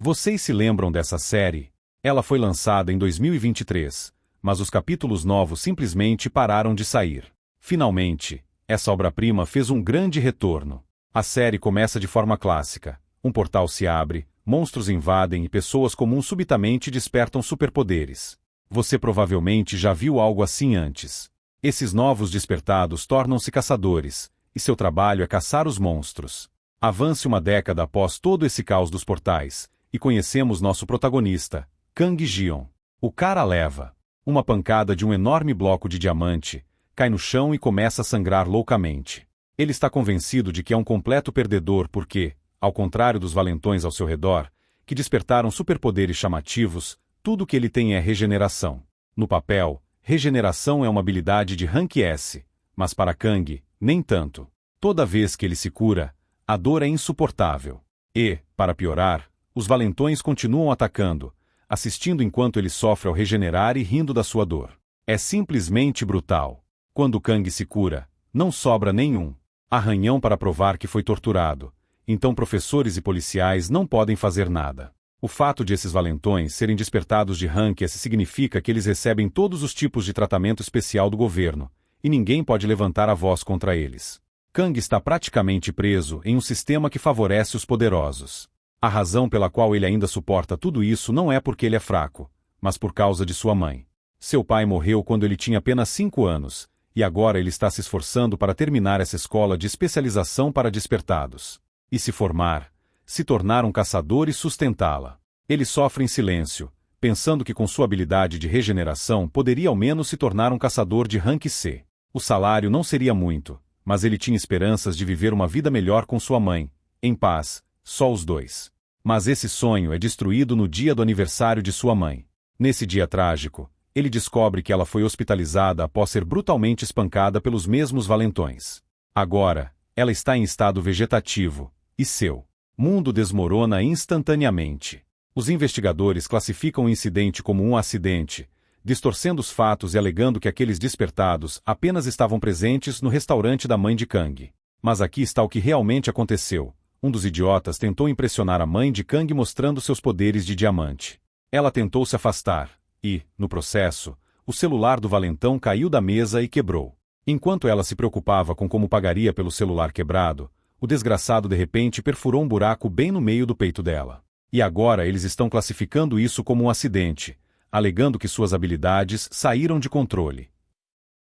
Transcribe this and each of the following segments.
Vocês se lembram dessa série? Ela foi lançada em 2023, mas os capítulos novos simplesmente pararam de sair. Finalmente, essa obra-prima fez um grande retorno. A série começa de forma clássica. Um portal se abre, monstros invadem e pessoas comuns subitamente despertam superpoderes. Você provavelmente já viu algo assim antes. Esses novos despertados tornam-se caçadores, e seu trabalho é caçar os monstros. Avance uma década após todo esse caos dos portais, e conhecemos nosso protagonista, Kang Jion. O cara leva uma pancada de um enorme bloco de diamante, cai no chão e começa a sangrar loucamente. Ele está convencido de que é um completo perdedor porque, ao contrário dos valentões ao seu redor, que despertaram superpoderes chamativos, tudo que ele tem é regeneração. No papel, regeneração é uma habilidade de rank S, mas para Kang, nem tanto. Toda vez que ele se cura, a dor é insuportável. E, para piorar, os valentões continuam atacando, assistindo enquanto ele sofre ao regenerar e rindo da sua dor. É simplesmente brutal. Quando Kang se cura, não sobra nenhum arranhão para provar que foi torturado, então professores e policiais não podem fazer nada. O fato de esses valentões serem despertados de rank S significa que eles recebem todos os tipos de tratamento especial do governo, e ninguém pode levantar a voz contra eles. Kang está praticamente preso em um sistema que favorece os poderosos. A razão pela qual ele ainda suporta tudo isso não é porque ele é fraco, mas por causa de sua mãe. Seu pai morreu quando ele tinha apenas 5 anos, e agora ele está se esforçando para terminar essa escola de especialização para despertados. E se formar, se tornar um caçador e sustentá-la. Ele sofre em silêncio, pensando que com sua habilidade de regeneração poderia ao menos se tornar um caçador de rank C. O salário não seria muito, mas ele tinha esperanças de viver uma vida melhor com sua mãe, em paz, só os dois. Mas esse sonho é destruído no dia do aniversário de sua mãe. Nesse dia trágico, ele descobre que ela foi hospitalizada após ser brutalmente espancada pelos mesmos valentões. Agora, ela está em estado vegetativo, e seu mundo desmorona instantaneamente. Os investigadores classificam o incidente como um acidente, distorcendo os fatos e alegando que aqueles despertados apenas estavam presentes no restaurante da mãe de Kang. Mas aqui está o que realmente aconteceu. Um dos idiotas tentou impressionar a mãe de Kang mostrando seus poderes de diamante. Ela tentou se afastar, e, no processo, o celular do valentão caiu da mesa e quebrou. Enquanto ela se preocupava com como pagaria pelo celular quebrado, o desgraçado de repente perfurou um buraco bem no meio do peito dela. E agora eles estão classificando isso como um acidente, alegando que suas habilidades saíram de controle.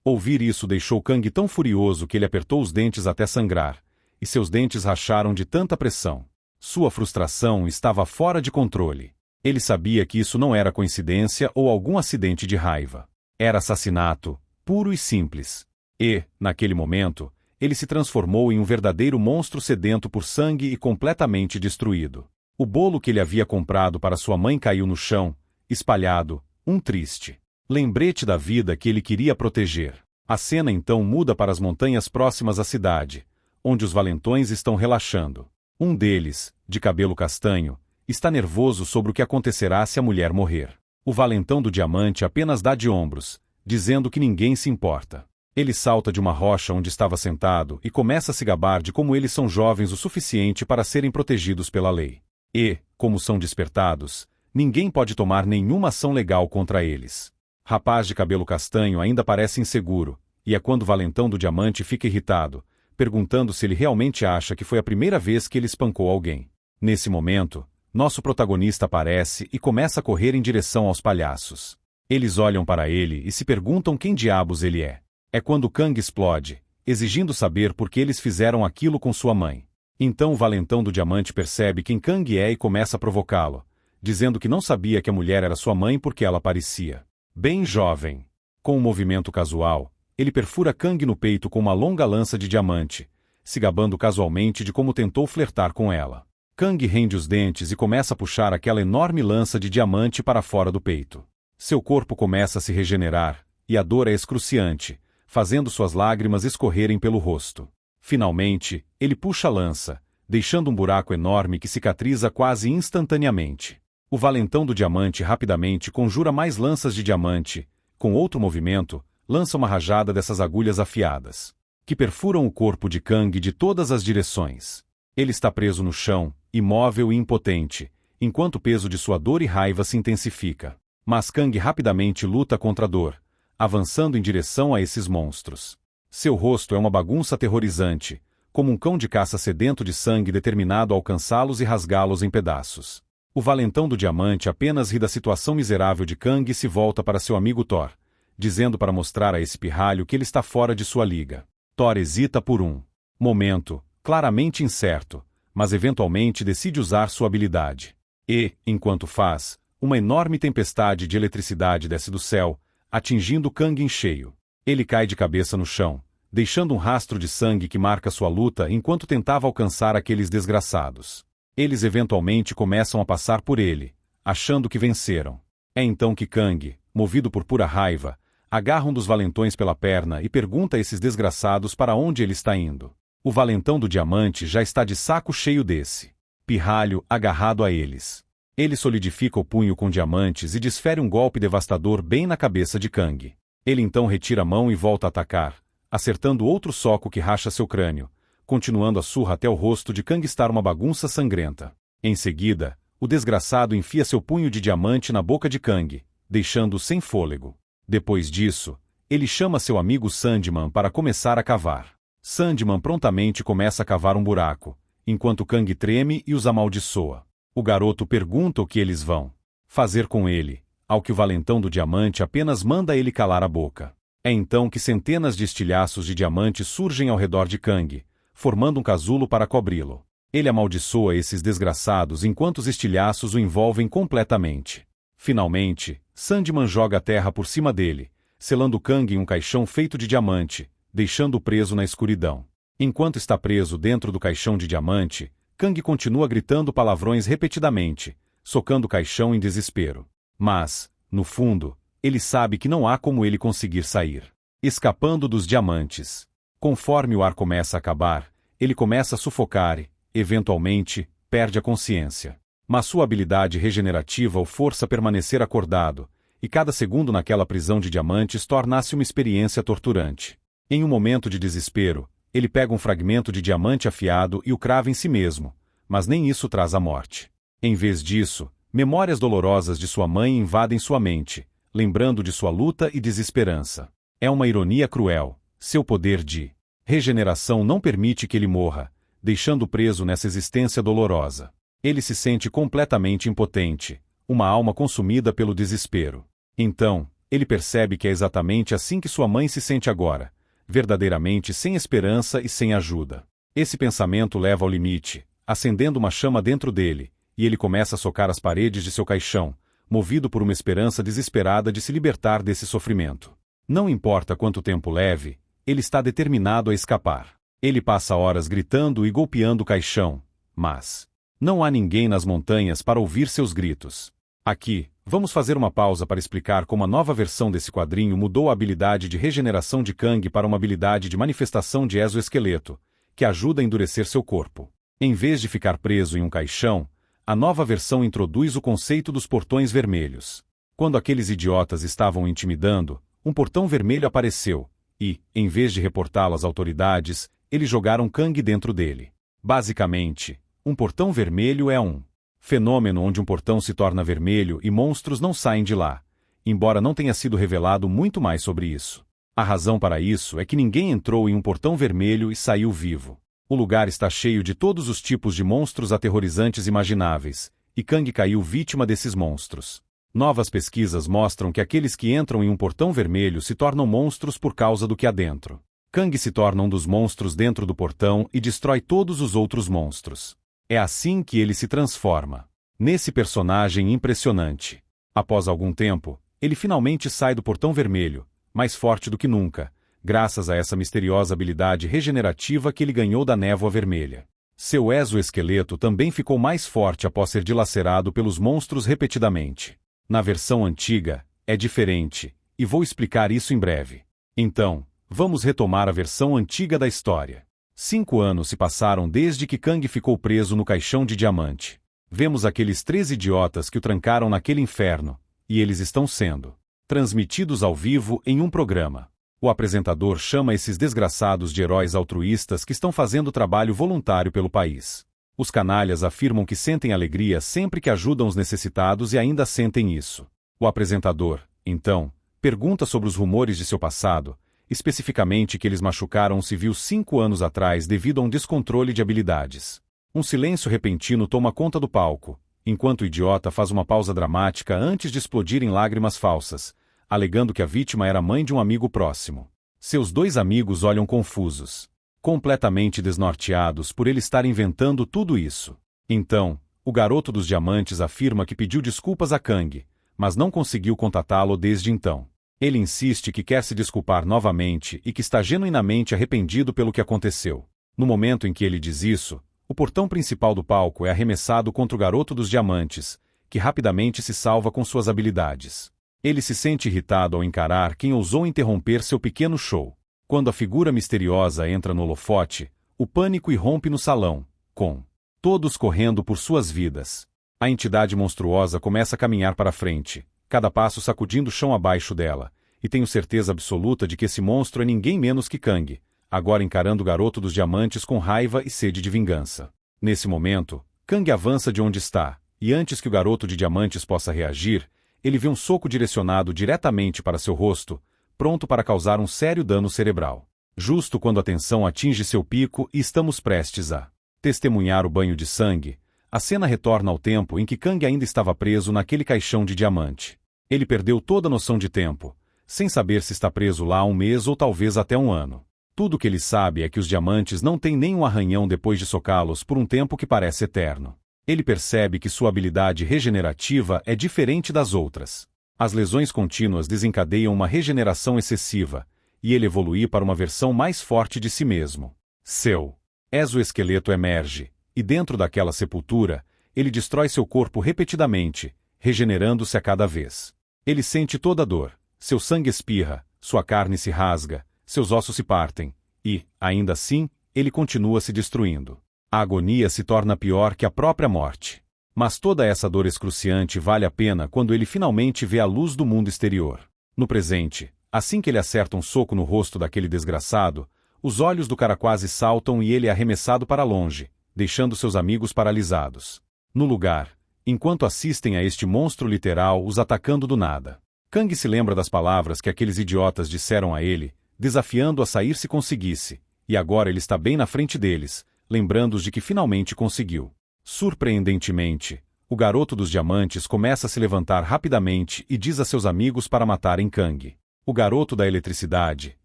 Ouvir isso deixou Kang tão furioso que ele apertou os dentes até sangrar, e seus dentes racharam de tanta pressão. Sua frustração estava fora de controle. Ele sabia que isso não era coincidência ou algum acidente de raiva. Era assassinato, puro e simples. E, naquele momento, ele se transformou em um verdadeiro monstro sedento por sangue e completamente destruído. O bolo que ele havia comprado para sua mãe caiu no chão, espalhado, um triste lembrete da vida que ele queria proteger. A cena então muda para as montanhas próximas à cidade, onde os valentões estão relaxando. Um deles, de cabelo castanho, está nervoso sobre o que acontecerá se a mulher morrer. O valentão do diamante apenas dá de ombros, dizendo que ninguém se importa. Ele salta de uma rocha onde estava sentado e começa a se gabar de como eles são jovens o suficiente para serem protegidos pela lei. E, como são despertados, ninguém pode tomar nenhuma ação legal contra eles. Rapaz de cabelo castanho ainda parece inseguro, e é quando o valentão do diamante fica irritado, perguntando se ele realmente acha que foi a primeira vez que ele espancou alguém. Nesse momento, nosso protagonista aparece e começa a correr em direção aos palhaços. Eles olham para ele e se perguntam quem diabos ele é. É quando Kang explode, exigindo saber por que eles fizeram aquilo com sua mãe. Então o valentão do diamante percebe quem Kang é e começa a provocá-lo, dizendo que não sabia que a mulher era sua mãe porque ela parecia bem jovem. Com um movimento casual, ele perfura Kang no peito com uma longa lança de diamante, se gabando casualmente de como tentou flertar com ela. Kang rende os dentes e começa a puxar aquela enorme lança de diamante para fora do peito. Seu corpo começa a se regenerar, e a dor é excruciante, fazendo suas lágrimas escorrerem pelo rosto. Finalmente, ele puxa a lança, deixando um buraco enorme que cicatriza quase instantaneamente. O valentão do diamante rapidamente conjura mais lanças de diamante, com outro movimento, lança uma rajada dessas agulhas afiadas, que perfuram o corpo de Kang de todas as direções. Ele está preso no chão, imóvel e impotente, enquanto o peso de sua dor e raiva se intensifica. Mas Kang rapidamente luta contra a dor, avançando em direção a esses monstros. Seu rosto é uma bagunça aterrorizante, como um cão de caça sedento de sangue determinado a alcançá-los e rasgá-los em pedaços. O valentão do diamante apenas ri da situação miserável de Kang e se volta para seu amigo Thor, dizendo para mostrar a esse pirralho que ele está fora de sua liga. Thor hesita por um momento, claramente incerto, mas eventualmente decide usar sua habilidade. E, enquanto faz, uma enorme tempestade de eletricidade desce do céu, atingindo Kang em cheio. Ele cai de cabeça no chão, deixando um rastro de sangue que marca sua luta enquanto tentava alcançar aqueles desgraçados. Eles eventualmente começam a passar por ele, achando que venceram. É então que Kang, movido por pura raiva, agarra um dos valentões pela perna e pergunta a esses desgraçados para onde ele está indo. O valentão do diamante já está de saco cheio desse pirralho agarrado a eles. Ele solidifica o punho com diamantes e desfere um golpe devastador bem na cabeça de Kang. Ele então retira a mão e volta a atacar, acertando outro soco que racha seu crânio, continuando a surra até o rosto de Kang estar uma bagunça sangrenta. Em seguida, o desgraçado enfia seu punho de diamante na boca de Kang, deixando-o sem fôlego. Depois disso, ele chama seu amigo Sandman para começar a cavar. Sandman prontamente começa a cavar um buraco, enquanto Kang treme e os amaldiçoa. O garoto pergunta o que eles vão fazer com ele, ao que o valentão do diamante apenas manda ele calar a boca. É então que centenas de estilhaços de diamante surgem ao redor de Kang, formando um casulo para cobri-lo. Ele amaldiçoa esses desgraçados enquanto os estilhaços o envolvem completamente. Finalmente, Sandman joga a terra por cima dele, selando Kang em um caixão feito de diamante, deixando-o preso na escuridão. Enquanto está preso dentro do caixão de diamante, Kang continua gritando palavrões repetidamente, socando o caixão em desespero. Mas, no fundo, ele sabe que não há como ele conseguir sair. Escapando dos diamantes. Conforme o ar começa a acabar, ele começa a sufocar e, eventualmente, perde a consciência. Mas sua habilidade regenerativa o força a permanecer acordado, e cada segundo naquela prisão de diamantes torna-se uma experiência torturante. Em um momento de desespero, ele pega um fragmento de diamante afiado e o crava em si mesmo, mas nem isso traz a morte. Em vez disso, memórias dolorosas de sua mãe invadem sua mente, lembrando de sua luta e desesperança. É uma ironia cruel. Seu poder de regeneração não permite que ele morra, deixando-o preso nessa existência dolorosa. Ele se sente completamente impotente, uma alma consumida pelo desespero. Então, ele percebe que é exatamente assim que sua mãe se sente agora, verdadeiramente sem esperança e sem ajuda. Esse pensamento leva ao limite, acendendo uma chama dentro dele, e ele começa a socar as paredes de seu caixão, movido por uma esperança desesperada de se libertar desse sofrimento. Não importa quanto tempo leve, ele está determinado a escapar. Ele passa horas gritando e golpeando o caixão, mas não há ninguém nas montanhas para ouvir seus gritos. Aqui, vamos fazer uma pausa para explicar como a nova versão desse quadrinho mudou a habilidade de regeneração de Kang para uma habilidade de manifestação de exoesqueleto, que ajuda a endurecer seu corpo. Em vez de ficar preso em um caixão, a nova versão introduz o conceito dos portões vermelhos. Quando aqueles idiotas estavam o intimidando, um portão vermelho apareceu, e, em vez de reportá-lo às autoridades, eles jogaram Kang dentro dele. Basicamente, um portão vermelho é um fenômeno onde um portão se torna vermelho e monstros não saem de lá, embora não tenha sido revelado muito mais sobre isso. A razão para isso é que ninguém entrou em um portão vermelho e saiu vivo. O lugar está cheio de todos os tipos de monstros aterrorizantes imagináveis, e Kang caiu vítima desses monstros. Novas pesquisas mostram que aqueles que entram em um portão vermelho se tornam monstros por causa do que há dentro. Kang se torna um dos monstros dentro do portão e destrói todos os outros monstros. É assim que ele se transforma nesse personagem impressionante. Após algum tempo, ele finalmente sai do portão vermelho, mais forte do que nunca, graças a essa misteriosa habilidade regenerativa que ele ganhou da névoa vermelha. Seu exoesqueleto também ficou mais forte após ser dilacerado pelos monstros repetidamente. Na versão antiga, é diferente, e vou explicar isso em breve. Então, vamos retomar a versão antiga da história. 5 anos se passaram desde que Kang ficou preso no caixão de diamante. Vemos aqueles 3 idiotas que o trancaram naquele inferno, e eles estão sendo transmitidos ao vivo em um programa. O apresentador chama esses desgraçados de heróis altruístas que estão fazendo trabalho voluntário pelo país. Os canalhas afirmam que sentem alegria sempre que ajudam os necessitados e ainda sentem isso. O apresentador, então, pergunta sobre os rumores de seu passado, especificamente que eles machucaram um civil 5 anos atrás devido a um descontrole de habilidades. Um silêncio repentino toma conta do palco, enquanto o idiota faz uma pausa dramática antes de explodir em lágrimas falsas, alegando que a vítima era mãe de um amigo próximo. Seus 2 amigos olham confusos, completamente desnorteados por ele estar inventando tudo isso. Então, o garoto dos diamantes afirma que pediu desculpas a Kang, mas não conseguiu contatá-lo desde então. Ele insiste que quer se desculpar novamente e que está genuinamente arrependido pelo que aconteceu. No momento em que ele diz isso, o portão principal do palco é arremessado contra o garoto dos diamantes, que rapidamente se salva com suas habilidades. Ele se sente irritado ao encarar quem ousou interromper seu pequeno show. Quando a figura misteriosa entra no holofote, o pânico irrompe no salão, com todos correndo por suas vidas. A entidade monstruosa começa a caminhar para frente, cada passo sacudindo o chão abaixo dela, e tenho certeza absoluta de que esse monstro é ninguém menos que Kang, agora encarando o garoto dos diamantes com raiva e sede de vingança. Nesse momento, Kang avança de onde está, e antes que o garoto de diamantes possa reagir, ele vê um soco direcionado diretamente para seu rosto, pronto para causar um sério dano cerebral. Justo quando a tensão atinge seu pico e estamos prestes a testemunhar o banho de sangue, a cena retorna ao tempo em que Kang ainda estava preso naquele caixão de diamante. Ele perdeu toda a noção de tempo, sem saber se está preso lá há 1 mês ou talvez até 1 ano. Tudo o que ele sabe é que os diamantes não têm nenhum arranhão depois de socá-los por um tempo que parece eterno. Ele percebe que sua habilidade regenerativa é diferente das outras. As lesões contínuas desencadeiam uma regeneração excessiva, e ele evolui para uma versão mais forte de si mesmo. Seu exoesqueleto emerge, e dentro daquela sepultura, ele destrói seu corpo repetidamente, regenerando-se a cada vez. Ele sente toda a dor, seu sangue espirra, sua carne se rasga, seus ossos se partem, e, ainda assim, ele continua se destruindo. A agonia se torna pior que a própria morte. Mas toda essa dor excruciante vale a pena quando ele finalmente vê a luz do mundo exterior. No presente, assim que ele acerta um soco no rosto daquele desgraçado, os olhos do cara quase saltam e ele é arremessado para longe, deixando seus amigos paralisados. No lugar, enquanto assistem a este monstro literal os atacando do nada. Kang se lembra das palavras que aqueles idiotas disseram a ele, desafiando-o a sair se conseguisse, e agora ele está bem na frente deles, lembrando-os de que finalmente conseguiu. Surpreendentemente, o garoto dos diamantes começa a se levantar rapidamente e diz a seus amigos para matarem Kang. O garoto da eletricidade,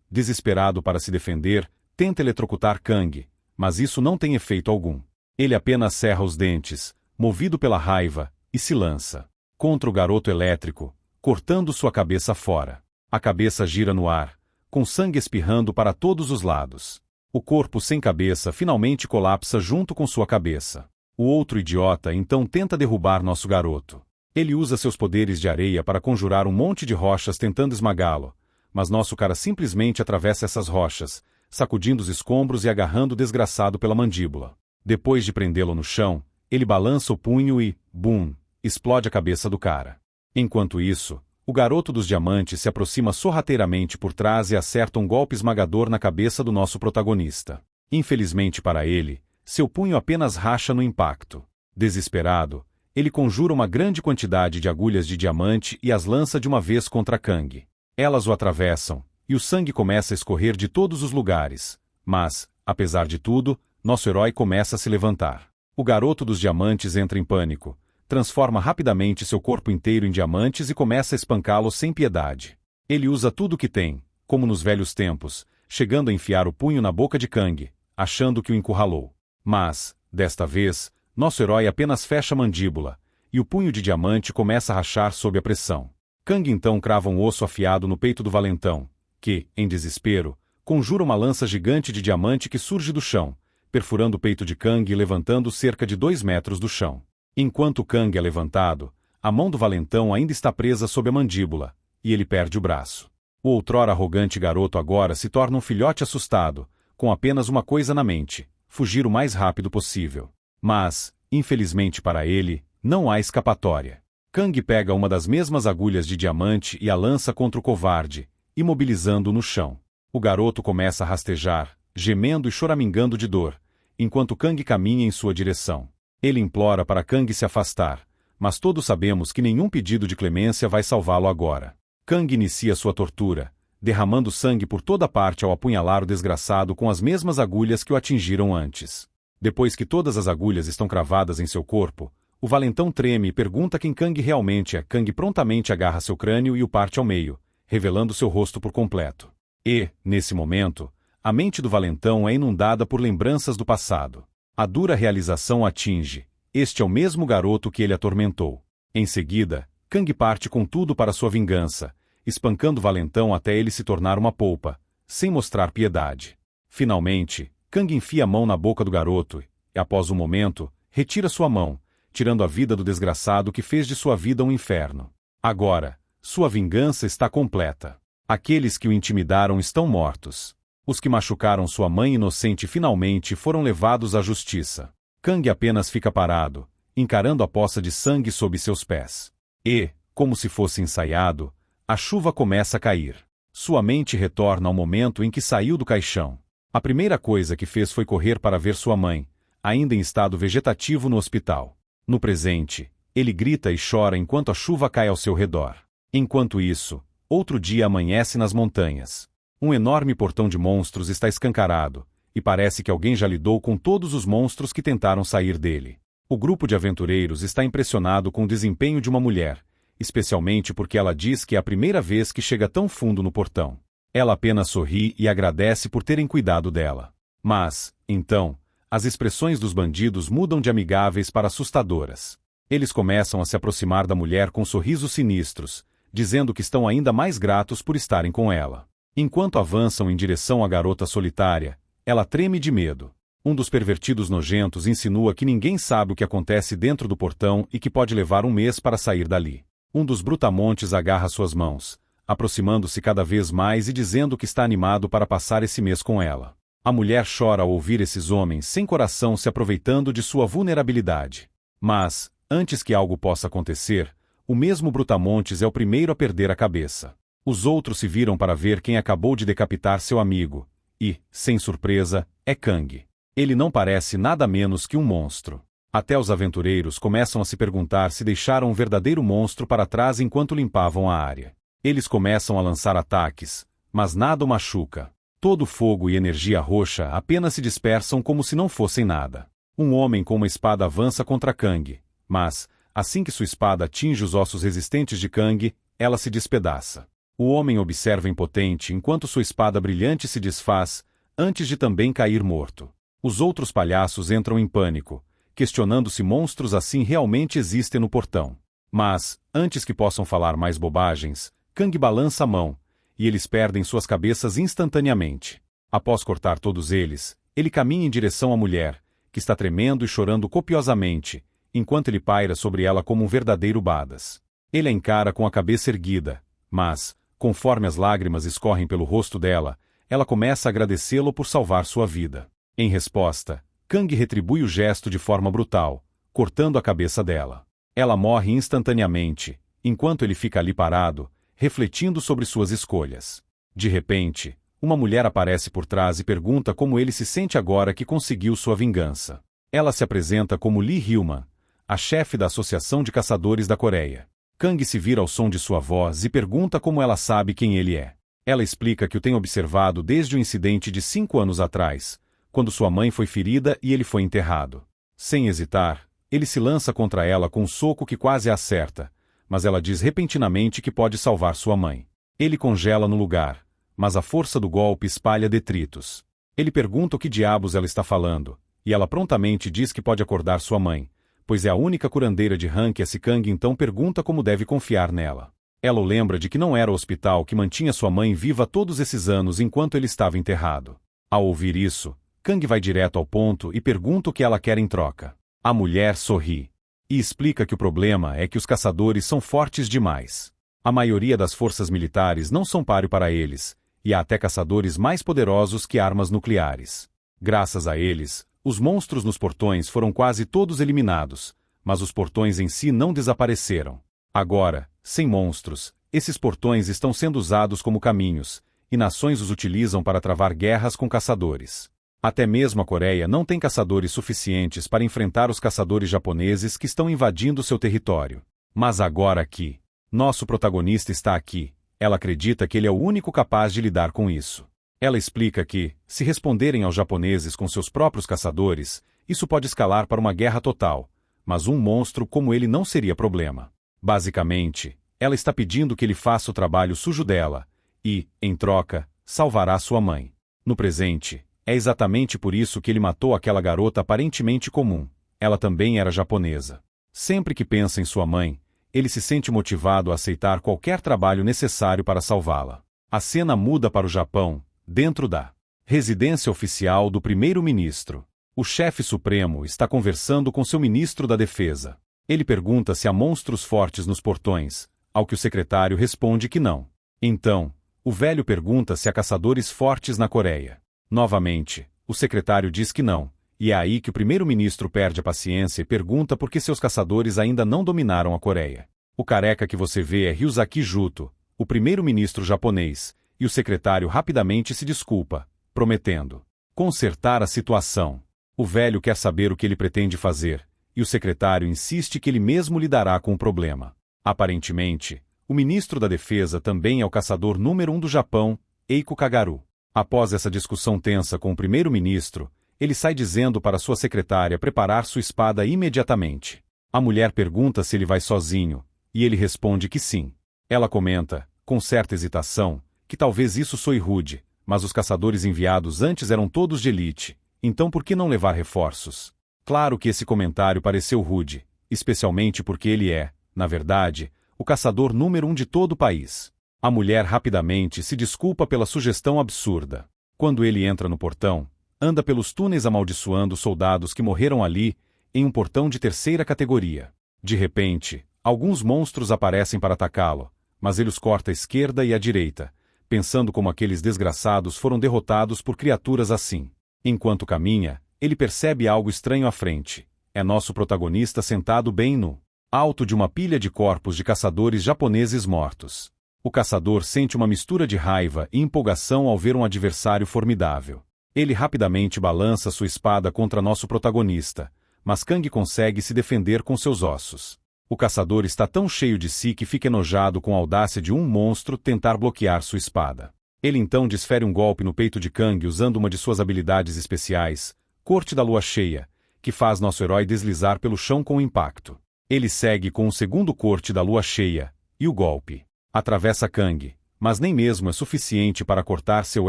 desesperado para se defender, tenta eletrocutar Kang, mas isso não tem efeito algum. Ele apenas cerra os dentes, movido pela raiva, e se lança contra o garoto elétrico, cortando sua cabeça fora. A cabeça gira no ar, com sangue espirrando para todos os lados. O corpo sem cabeça finalmente colapsa junto com sua cabeça. O outro idiota então tenta derrubar nosso garoto. Ele usa seus poderes de areia para conjurar um monte de rochas tentando esmagá-lo, mas nosso cara simplesmente atravessa essas rochas, sacudindo os escombros e agarrando o desgraçado pela mandíbula. Depois de prendê-lo no chão, ele balança o punho e, bum, explode a cabeça do cara. Enquanto isso, o garoto dos diamantes se aproxima sorrateiramente por trás e acerta um golpe esmagador na cabeça do nosso protagonista. Infelizmente para ele, seu punho apenas racha no impacto. Desesperado, ele conjura uma grande quantidade de agulhas de diamante e as lança de uma vez contra Kang. Elas o atravessam, e o sangue começa a escorrer de todos os lugares. Mas, apesar de tudo, nosso herói começa a se levantar. O garoto dos diamantes entra em pânico, transforma rapidamente seu corpo inteiro em diamantes e começa a espancá-lo sem piedade. Ele usa tudo o que tem, como nos velhos tempos, chegando a enfiar o punho na boca de Kang, achando que o encurralou. Mas, desta vez, nosso herói apenas fecha a mandíbula, e o punho de diamante começa a rachar sob a pressão. Kang então crava um osso afiado no peito do valentão, que, em desespero, conjura uma lança gigante de diamante que surge do chão, perfurando o peito de Kang e levantando cerca de 2 metros do chão. Enquanto Kang é levantado, a mão do valentão ainda está presa sob a mandíbula, e ele perde o braço. O outrora arrogante garoto agora se torna um filhote assustado, com apenas uma coisa na mente: fugir o mais rápido possível. Mas, infelizmente para ele, não há escapatória. Kang pega uma das mesmas agulhas de diamante e a lança contra o covarde, imobilizando-o no chão. O garoto começa a rastejar, gemendo e choramingando de dor, enquanto Kang caminha em sua direção. Ele implora para Kang se afastar, mas todos sabemos que nenhum pedido de clemência vai salvá-lo agora. Kang inicia sua tortura, derramando sangue por toda parte ao apunhalar o desgraçado com as mesmas agulhas que o atingiram antes. Depois que todas as agulhas estão cravadas em seu corpo, o valentão treme e pergunta quem Kang realmente é. Kang prontamente agarra seu crânio e o parte ao meio, revelando seu rosto por completo. E, nesse momento, a mente do valentão é inundada por lembranças do passado. A dura realização o atinge. Este é o mesmo garoto que ele atormentou. Em seguida, Kang parte com tudo para sua vingança, espancando o valentão até ele se tornar uma polpa, sem mostrar piedade. Finalmente, Kang enfia a mão na boca do garoto e, após um momento, retira sua mão, tirando a vida do desgraçado que fez de sua vida um inferno. Agora, sua vingança está completa. Aqueles que o intimidaram estão mortos. Os que machucaram sua mãe inocente finalmente foram levados à justiça. Kang apenas fica parado, encarando a poça de sangue sob seus pés. E, como se fosse ensaiado, a chuva começa a cair. Sua mente retorna ao momento em que saiu do caixão. A primeira coisa que fez foi correr para ver sua mãe, ainda em estado vegetativo no hospital. No presente, ele grita e chora enquanto a chuva cai ao seu redor. Enquanto isso, outro dia amanhece nas montanhas. Um enorme portão de monstros está escancarado, e parece que alguém já lidou com todos os monstros que tentaram sair dele. O grupo de aventureiros está impressionado com o desempenho de uma mulher, especialmente porque ela diz que é a primeira vez que chega tão fundo no portão. Ela apenas sorri e agradece por terem cuidado dela. Mas, então, as expressões dos bandidos mudam de amigáveis para assustadoras. Eles começam a se aproximar da mulher com sorrisos sinistros, dizendo que estão ainda mais gratos por estarem com ela. Enquanto avançam em direção à garota solitária, ela treme de medo. Um dos pervertidos nojentos insinua que ninguém sabe o que acontece dentro do portão e que pode levar um mês para sair dali. Um dos brutamontes agarra suas mãos, aproximando-se cada vez mais e dizendo que está animado para passar esse mês com ela. A mulher chora ao ouvir esses homens sem coração se aproveitando de sua vulnerabilidade. Mas, antes que algo possa acontecer, o mesmo brutamontes é o primeiro a perder a cabeça. Os outros se viram para ver quem acabou de decapitar seu amigo, e, sem surpresa, é Kang. Ele não parece nada menos que um monstro. Até os aventureiros começam a se perguntar se deixaram um verdadeiro monstro para trás enquanto limpavam a área. Eles começam a lançar ataques, mas nada o machuca. Todo fogo e energia roxa apenas se dispersam como se não fossem nada. Um homem com uma espada avança contra Kang, mas, assim que sua espada atinge os ossos resistentes de Kang, ela se despedaça. O homem observa impotente enquanto sua espada brilhante se desfaz, antes de também cair morto. Os outros palhaços entram em pânico, questionando se monstros assim realmente existem no portão. Mas, antes que possam falar mais bobagens, Kang balança a mão, e eles perdem suas cabeças instantaneamente. Após cortar todos eles, ele caminha em direção à mulher, que está tremendo e chorando copiosamente, enquanto ele paira sobre ela como um verdadeiro badass. Ele a encara com a cabeça erguida, mas, conforme as lágrimas escorrem pelo rosto dela, ela começa a agradecê-lo por salvar sua vida. Em resposta, Kang retribui o gesto de forma brutal, cortando a cabeça dela. Ela morre instantaneamente, enquanto ele fica ali parado, refletindo sobre suas escolhas. De repente, uma mulher aparece por trás e pergunta como ele se sente agora que conseguiu sua vingança. Ela se apresenta como Lee Hyuman, a chefe da Associação de Caçadores da Coreia. Kang se vira ao som de sua voz e pergunta como ela sabe quem ele é. Ela explica que o tem observado desde o incidente de 5 anos atrás, quando sua mãe foi ferida e ele foi enterrado. Sem hesitar, ele se lança contra ela com um soco que quase a acerta, mas ela diz repentinamente que pode salvar sua mãe. Ele congela no lugar, mas a força do golpe espalha detritos. Ele pergunta o que diabos ela está falando, e ela prontamente diz que pode acordar sua mãe, pois é a única curandeira de Hankias. Kang então pergunta como deve confiar nela. Ela o lembra de que não era o hospital que mantinha sua mãe viva todos esses anos enquanto ele estava enterrado. Ao ouvir isso, Kang vai direto ao ponto e pergunta o que ela quer em troca. A mulher sorri e explica que o problema é que os caçadores são fortes demais. A maioria das forças militares não são páreo para eles, e há até caçadores mais poderosos que armas nucleares. Graças a eles, os monstros nos portões foram quase todos eliminados, mas os portões em si não desapareceram. Agora, sem monstros, esses portões estão sendo usados como caminhos, e nações os utilizam para travar guerras com caçadores. Até mesmo a Coreia não tem caçadores suficientes para enfrentar os caçadores japoneses que estão invadindo seu território. Mas agora aqui, nosso protagonista está aqui. Ela acredita que ele é o único capaz de lidar com isso. Ela explica que, se responderem aos japoneses com seus próprios caçadores, isso pode escalar para uma guerra total, mas um monstro como ele não seria problema. Basicamente, ela está pedindo que ele faça o trabalho sujo dela e, em troca, salvará sua mãe. No presente, é exatamente por isso que ele matou aquela garota aparentemente comum. Ela também era japonesa. Sempre que pensa em sua mãe, ele se sente motivado a aceitar qualquer trabalho necessário para salvá-la. A cena muda para o Japão, dentro da residência oficial do primeiro-ministro. O chefe supremo está conversando com seu ministro da Defesa. Ele pergunta se há monstros fortes nos portões, ao que o secretário responde que não. Então, o velho pergunta se há caçadores fortes na Coreia. Novamente, o secretário diz que não, e é aí que o primeiro-ministro perde a paciência e pergunta por que seus caçadores ainda não dominaram a Coreia. O careca que você vê é Ryuzaki Juto, o primeiro-ministro japonês, e o secretário rapidamente se desculpa, prometendo consertar a situação. O velho quer saber o que ele pretende fazer, e o secretário insiste que ele mesmo lidará com o problema. Aparentemente, o ministro da Defesa também é o caçador número 1 do Japão, Eiko Kagaru. Após essa discussão tensa com o primeiro-ministro, ele sai dizendo para sua secretária preparar sua espada imediatamente. A mulher pergunta se ele vai sozinho, e ele responde que sim. Ela comenta, com certa hesitação, que talvez isso soe rude, mas os caçadores enviados antes eram todos de elite, então por que não levar reforços? Claro que esse comentário pareceu rude, especialmente porque ele é, na verdade, o caçador número 1 de todo o país. A mulher rapidamente se desculpa pela sugestão absurda. Quando ele entra no portão, anda pelos túneis amaldiçoando soldados que morreram ali, em um portão de terceira categoria. De repente, alguns monstros aparecem para atacá-lo, mas ele os corta à esquerda e à direita, pensando como aqueles desgraçados foram derrotados por criaturas assim. Enquanto caminha, ele percebe algo estranho à frente. É nosso protagonista sentado bem no alto de uma pilha de corpos de caçadores japoneses mortos. O caçador sente uma mistura de raiva e empolgação ao ver um adversário formidável. Ele rapidamente balança sua espada contra nosso protagonista, mas Kang consegue se defender com seus ossos. O caçador está tão cheio de si que fica enojado com a audácia de um monstro tentar bloquear sua espada. Ele então desfere um golpe no peito de Kang usando uma de suas habilidades especiais, Corte da Lua Cheia, que faz nosso herói deslizar pelo chão com o impacto. Ele segue com o segundo Corte da Lua Cheia, e o golpe atravessa Kang, mas nem mesmo é suficiente para cortar seu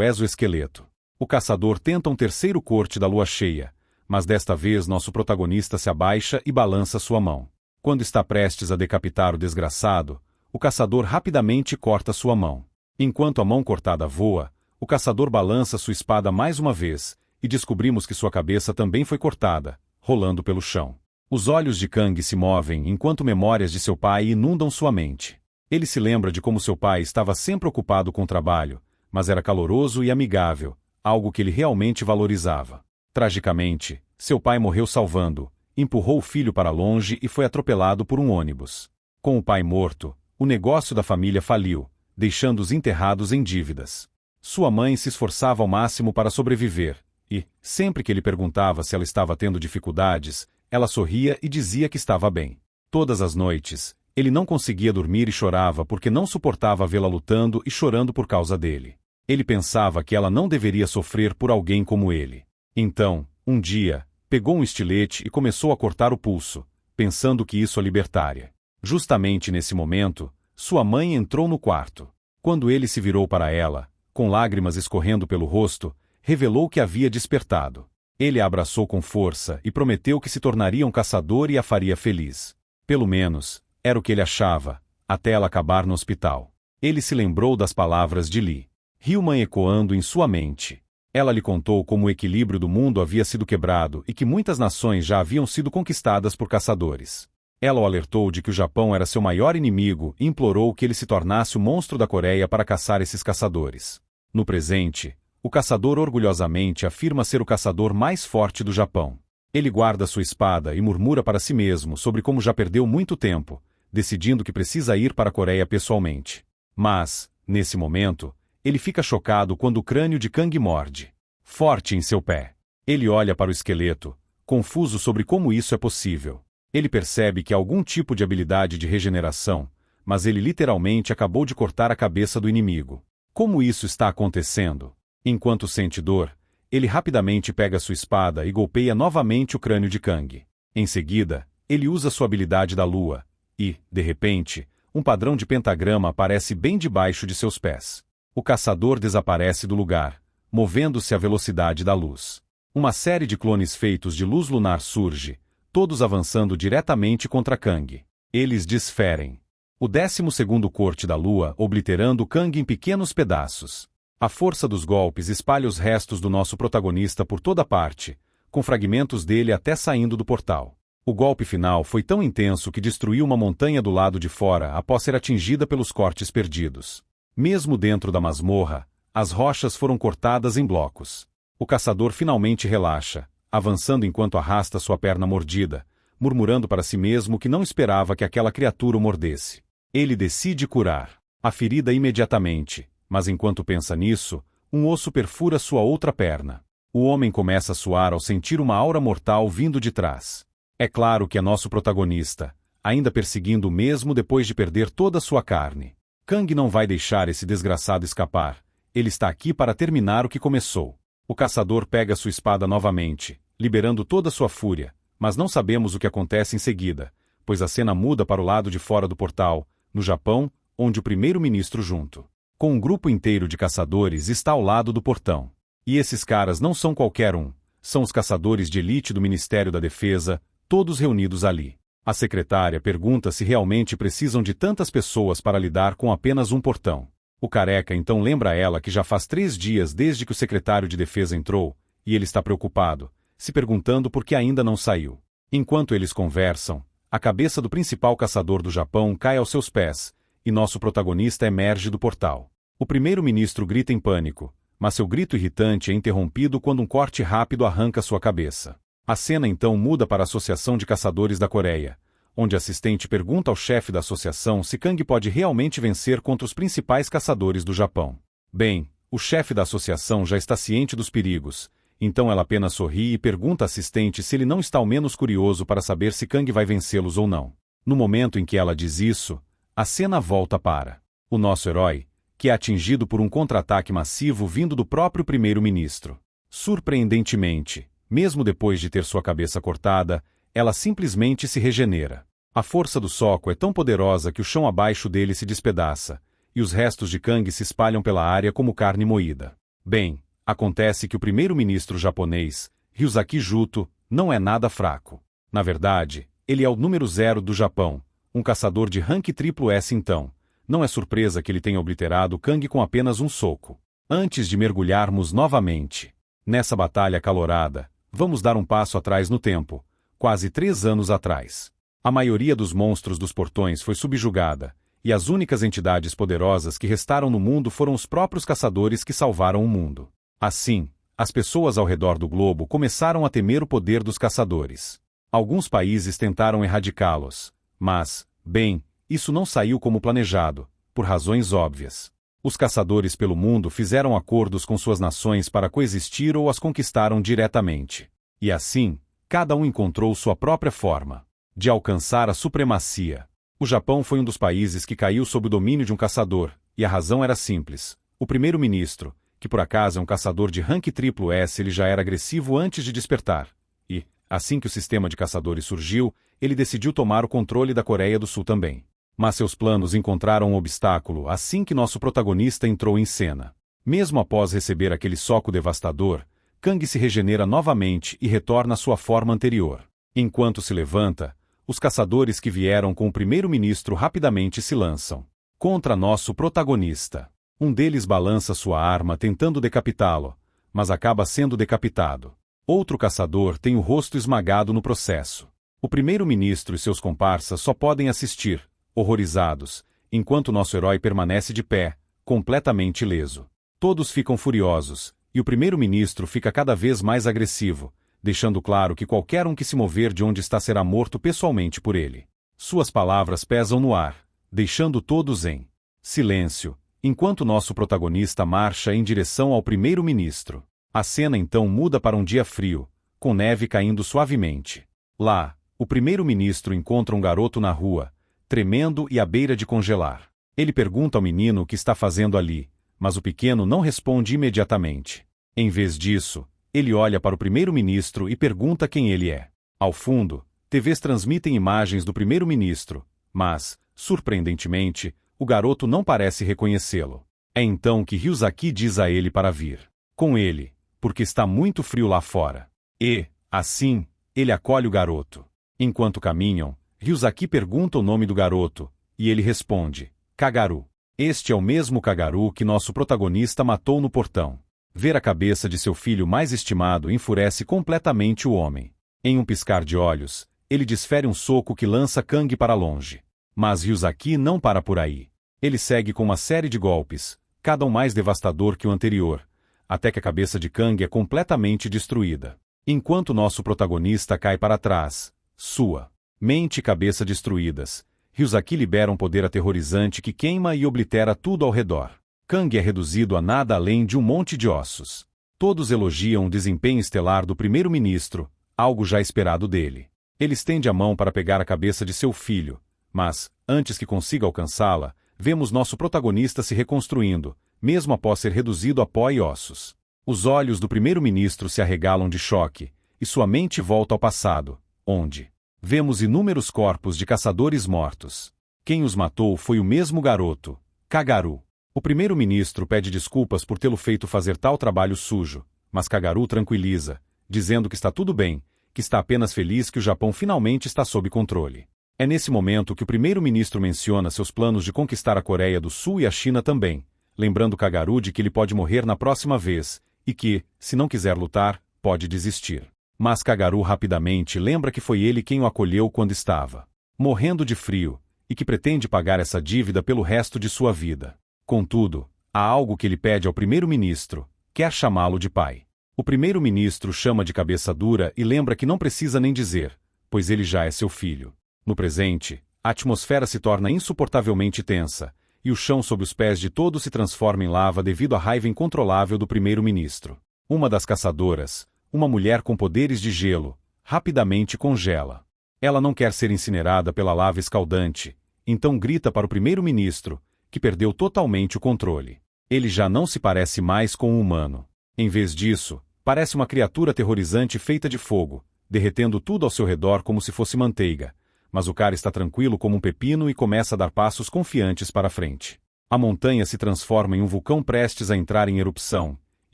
exoesqueleto. O caçador tenta um terceiro Corte da Lua Cheia, mas desta vez nosso protagonista se abaixa e balança sua mão. Quando está prestes a decapitar o desgraçado, o caçador rapidamente corta sua mão. Enquanto a mão cortada voa, o caçador balança sua espada mais uma vez, e descobrimos que sua cabeça também foi cortada, rolando pelo chão. Os olhos de Kang se movem enquanto memórias de seu pai inundam sua mente. Ele se lembra de como seu pai estava sempre ocupado com o trabalho, mas era caloroso e amigável, algo que ele realmente valorizava. Tragicamente, seu pai morreu salvando, empurrou o filho para longe e foi atropelado por um ônibus. Com o pai morto, o negócio da família faliu, deixando-os enterrados em dívidas. Sua mãe se esforçava ao máximo para sobreviver, e, sempre que ele perguntava se ela estava tendo dificuldades, ela sorria e dizia que estava bem. Todas as noites, ele não conseguia dormir e chorava porque não suportava vê-la lutando e chorando por causa dele. Ele pensava que ela não deveria sofrer por alguém como ele. Então, um dia, pegou um estilete e começou a cortar o pulso, pensando que isso a libertaria. Justamente nesse momento, sua mãe entrou no quarto. Quando ele se virou para ela, com lágrimas escorrendo pelo rosto, revelou que havia despertado. Ele a abraçou com força e prometeu que se tornaria um caçador e a faria feliz. Pelo menos, era o que ele achava, até ela acabar no hospital. Ele se lembrou das palavras de Lee Hillman ecoando em sua mente. Ela lhe contou como o equilíbrio do mundo havia sido quebrado e que muitas nações já haviam sido conquistadas por caçadores. Ela o alertou de que o Japão era seu maior inimigo e implorou que ele se tornasse o monstro da Coreia para caçar esses caçadores. No presente, o caçador orgulhosamente afirma ser o caçador mais forte do Japão. Ele guarda sua espada e murmura para si mesmo sobre como já perdeu muito tempo, decidindo que precisa ir para a Coreia pessoalmente. Mas, nesse momento, ele fica chocado quando o crânio de Kang morde forte em seu pé. Ele olha para o esqueleto, confuso sobre como isso é possível. Ele percebe que há algum tipo de habilidade de regeneração, mas ele literalmente acabou de cortar a cabeça do inimigo. Como isso está acontecendo? Enquanto sente dor, ele rapidamente pega sua espada e golpeia novamente o crânio de Kang. Em seguida, ele usa sua habilidade da lua, e, de repente, um padrão de pentagrama aparece bem debaixo de seus pés. O caçador desaparece do lugar, movendo-se à velocidade da luz. Uma série de clones feitos de luz lunar surge, todos avançando diretamente contra Kang. Eles desferem o 12º corte da lua, obliterando Kang em pequenos pedaços. A força dos golpes espalha os restos do nosso protagonista por toda parte, com fragmentos dele até saindo do portal. O golpe final foi tão intenso que destruiu uma montanha do lado de fora após ser atingida pelos cortes perdidos. Mesmo dentro da masmorra, as rochas foram cortadas em blocos. O caçador finalmente relaxa, avançando enquanto arrasta sua perna mordida, murmurando para si mesmo que não esperava que aquela criatura o mordesse. Ele decide curar a ferida imediatamente, mas enquanto pensa nisso, um osso perfura sua outra perna. O homem começa a suar ao sentir uma aura mortal vindo de trás. É claro que é nosso protagonista, ainda perseguindo o mesmo depois de perder toda sua carne. Kang não vai deixar esse desgraçado escapar. Ele está aqui para terminar o que começou. O caçador pega sua espada novamente, liberando toda sua fúria, mas não sabemos o que acontece em seguida, pois a cena muda para o lado de fora do portal, no Japão, onde o primeiro-ministro junto com um grupo inteiro de caçadores está ao lado do portão. E esses caras não são qualquer um, são os caçadores de elite do Ministério da Defesa, todos reunidos ali. A secretária pergunta se realmente precisam de tantas pessoas para lidar com apenas um portão. O careca então lembra a ela que já faz 3 dias desde que o secretário de defesa entrou, e ele está preocupado, se perguntando por que ainda não saiu. Enquanto eles conversam, a cabeça do principal caçador do Japão cai aos seus pés, e nosso protagonista emerge do portal. O primeiro-ministro grita em pânico, mas seu grito irritante é interrompido quando um corte rápido arranca sua cabeça. A cena então muda para a Associação de Caçadores da Coreia, onde a assistente pergunta ao chefe da associação se Kang pode realmente vencer contra os principais caçadores do Japão. Bem, o chefe da associação já está ciente dos perigos, então ela apenas sorri e pergunta à assistente se ele não está ao menos curioso para saber se Kang vai vencê-los ou não. No momento em que ela diz isso, a cena volta para o nosso herói, que é atingido por um contra-ataque massivo vindo do próprio primeiro-ministro. Surpreendentemente, mesmo depois de ter sua cabeça cortada, ela simplesmente se regenera. A força do soco é tão poderosa que o chão abaixo dele se despedaça, e os restos de Kang se espalham pela área como carne moída. Bem, acontece que o primeiro-ministro japonês, Ryuzaki Juto, não é nada fraco. Na verdade, ele é o número 0 do Japão, um caçador de rank S então. Não é surpresa que ele tenha obliterado Kang com apenas um soco. Antes de mergulharmos novamente nessa batalha acalorada, vamos dar um passo atrás no tempo, quase 3 anos atrás. A maioria dos monstros dos portões foi subjugada, e as únicas entidades poderosas que restaram no mundo foram os próprios caçadores que salvaram o mundo. Assim, as pessoas ao redor do globo começaram a temer o poder dos caçadores. Alguns países tentaram erradicá-los, mas, bem, isso não saiu como planejado, por razões óbvias. Os caçadores pelo mundo fizeram acordos com suas nações para coexistir ou as conquistaram diretamente. E assim, cada um encontrou sua própria forma de alcançar a supremacia. O Japão foi um dos países que caiu sob o domínio de um caçador, e a razão era simples. O primeiro-ministro, que por acaso é um caçador de rank S, ele já era agressivo antes de despertar. E, assim que o sistema de caçadores surgiu, ele decidiu tomar o controle da Coreia do Sul também. Mas seus planos encontraram um obstáculo assim que nosso protagonista entrou em cena. Mesmo após receber aquele soco devastador, Kang se regenera novamente e retorna à sua forma anterior. Enquanto se levanta, os caçadores que vieram com o primeiro-ministro rapidamente se lançam contra nosso protagonista. Um deles balança sua arma tentando decapitá-lo, mas acaba sendo decapitado. Outro caçador tem o rosto esmagado no processo. O primeiro-ministro e seus comparsas só podem assistir, horrorizados, enquanto nosso herói permanece de pé, completamente ileso. Todos ficam furiosos, e o primeiro-ministro fica cada vez mais agressivo, deixando claro que qualquer um que se mover de onde está será morto pessoalmente por ele. Suas palavras pesam no ar, deixando todos em silêncio, enquanto nosso protagonista marcha em direção ao primeiro-ministro. A cena então muda para um dia frio, com neve caindo suavemente. Lá, o primeiro-ministro encontra um garoto na rua, tremendo e à beira de congelar. Ele pergunta ao menino o que está fazendo ali, mas o pequeno não responde imediatamente. Em vez disso, ele olha para o primeiro-ministro e pergunta quem ele é. Ao fundo, TVs transmitem imagens do primeiro-ministro, mas, surpreendentemente, o garoto não parece reconhecê-lo. É então que Ryuzaki diz a ele para vir com ele, porque está muito frio lá fora. E, assim, ele acolhe o garoto. Enquanto caminham, Ryuzaki pergunta o nome do garoto, e ele responde, Kagaru. Este é o mesmo Kagaru que nosso protagonista matou no portão. Ver a cabeça de seu filho mais estimado enfurece completamente o homem. Em um piscar de olhos, ele desfere um soco que lança Kang para longe. Mas Ryuzaki não para por aí. Ele segue com uma série de golpes, cada um mais devastador que o anterior, até que a cabeça de Kang é completamente destruída. Enquanto nosso protagonista cai para trás, sua mente e cabeça destruídas, Ryuzaki libera um poder aterrorizante que queima e oblitera tudo ao redor. Kang é reduzido a nada além de um monte de ossos. Todos elogiam o desempenho estelar do primeiro-ministro, algo já esperado dele. Ele estende a mão para pegar a cabeça de seu filho, mas, antes que consiga alcançá-la, vemos nosso protagonista se reconstruindo, mesmo após ser reduzido a pó e ossos. Os olhos do primeiro-ministro se arregalam de choque, e sua mente volta ao passado, onde vemos inúmeros corpos de caçadores mortos. Quem os matou foi o mesmo garoto, Kagaru. O primeiro-ministro pede desculpas por tê-lo feito fazer tal trabalho sujo, mas Kagaru tranquiliza, dizendo que está tudo bem, que está apenas feliz que o Japão finalmente está sob controle. É nesse momento que o primeiro-ministro menciona seus planos de conquistar a Coreia do Sul e a China também, lembrando Kagaru de que ele pode morrer na próxima vez, e que, se não quiser lutar, pode desistir. Mas Kagaru rapidamente lembra que foi ele quem o acolheu quando estava morrendo de frio, e que pretende pagar essa dívida pelo resto de sua vida. Contudo, há algo que ele pede ao primeiro-ministro, quer chamá-lo de pai. O primeiro-ministro chama de cabeça dura e lembra que não precisa nem dizer, pois ele já é seu filho. No presente, a atmosfera se torna insuportavelmente tensa, e o chão sob os pés de todos se transforma em lava devido à raiva incontrolável do primeiro-ministro. Uma das caçadoras, uma mulher com poderes de gelo, rapidamente congela. Ela não quer ser incinerada pela lava escaldante, então grita para o primeiro-ministro, que perdeu totalmente o controle. Ele já não se parece mais com um humano. Em vez disso, parece uma criatura aterrorizante feita de fogo, derretendo tudo ao seu redor como se fosse manteiga. Mas o cara está tranquilo como um pepino e começa a dar passos confiantes para frente. A montanha se transforma em um vulcão prestes a entrar em erupção.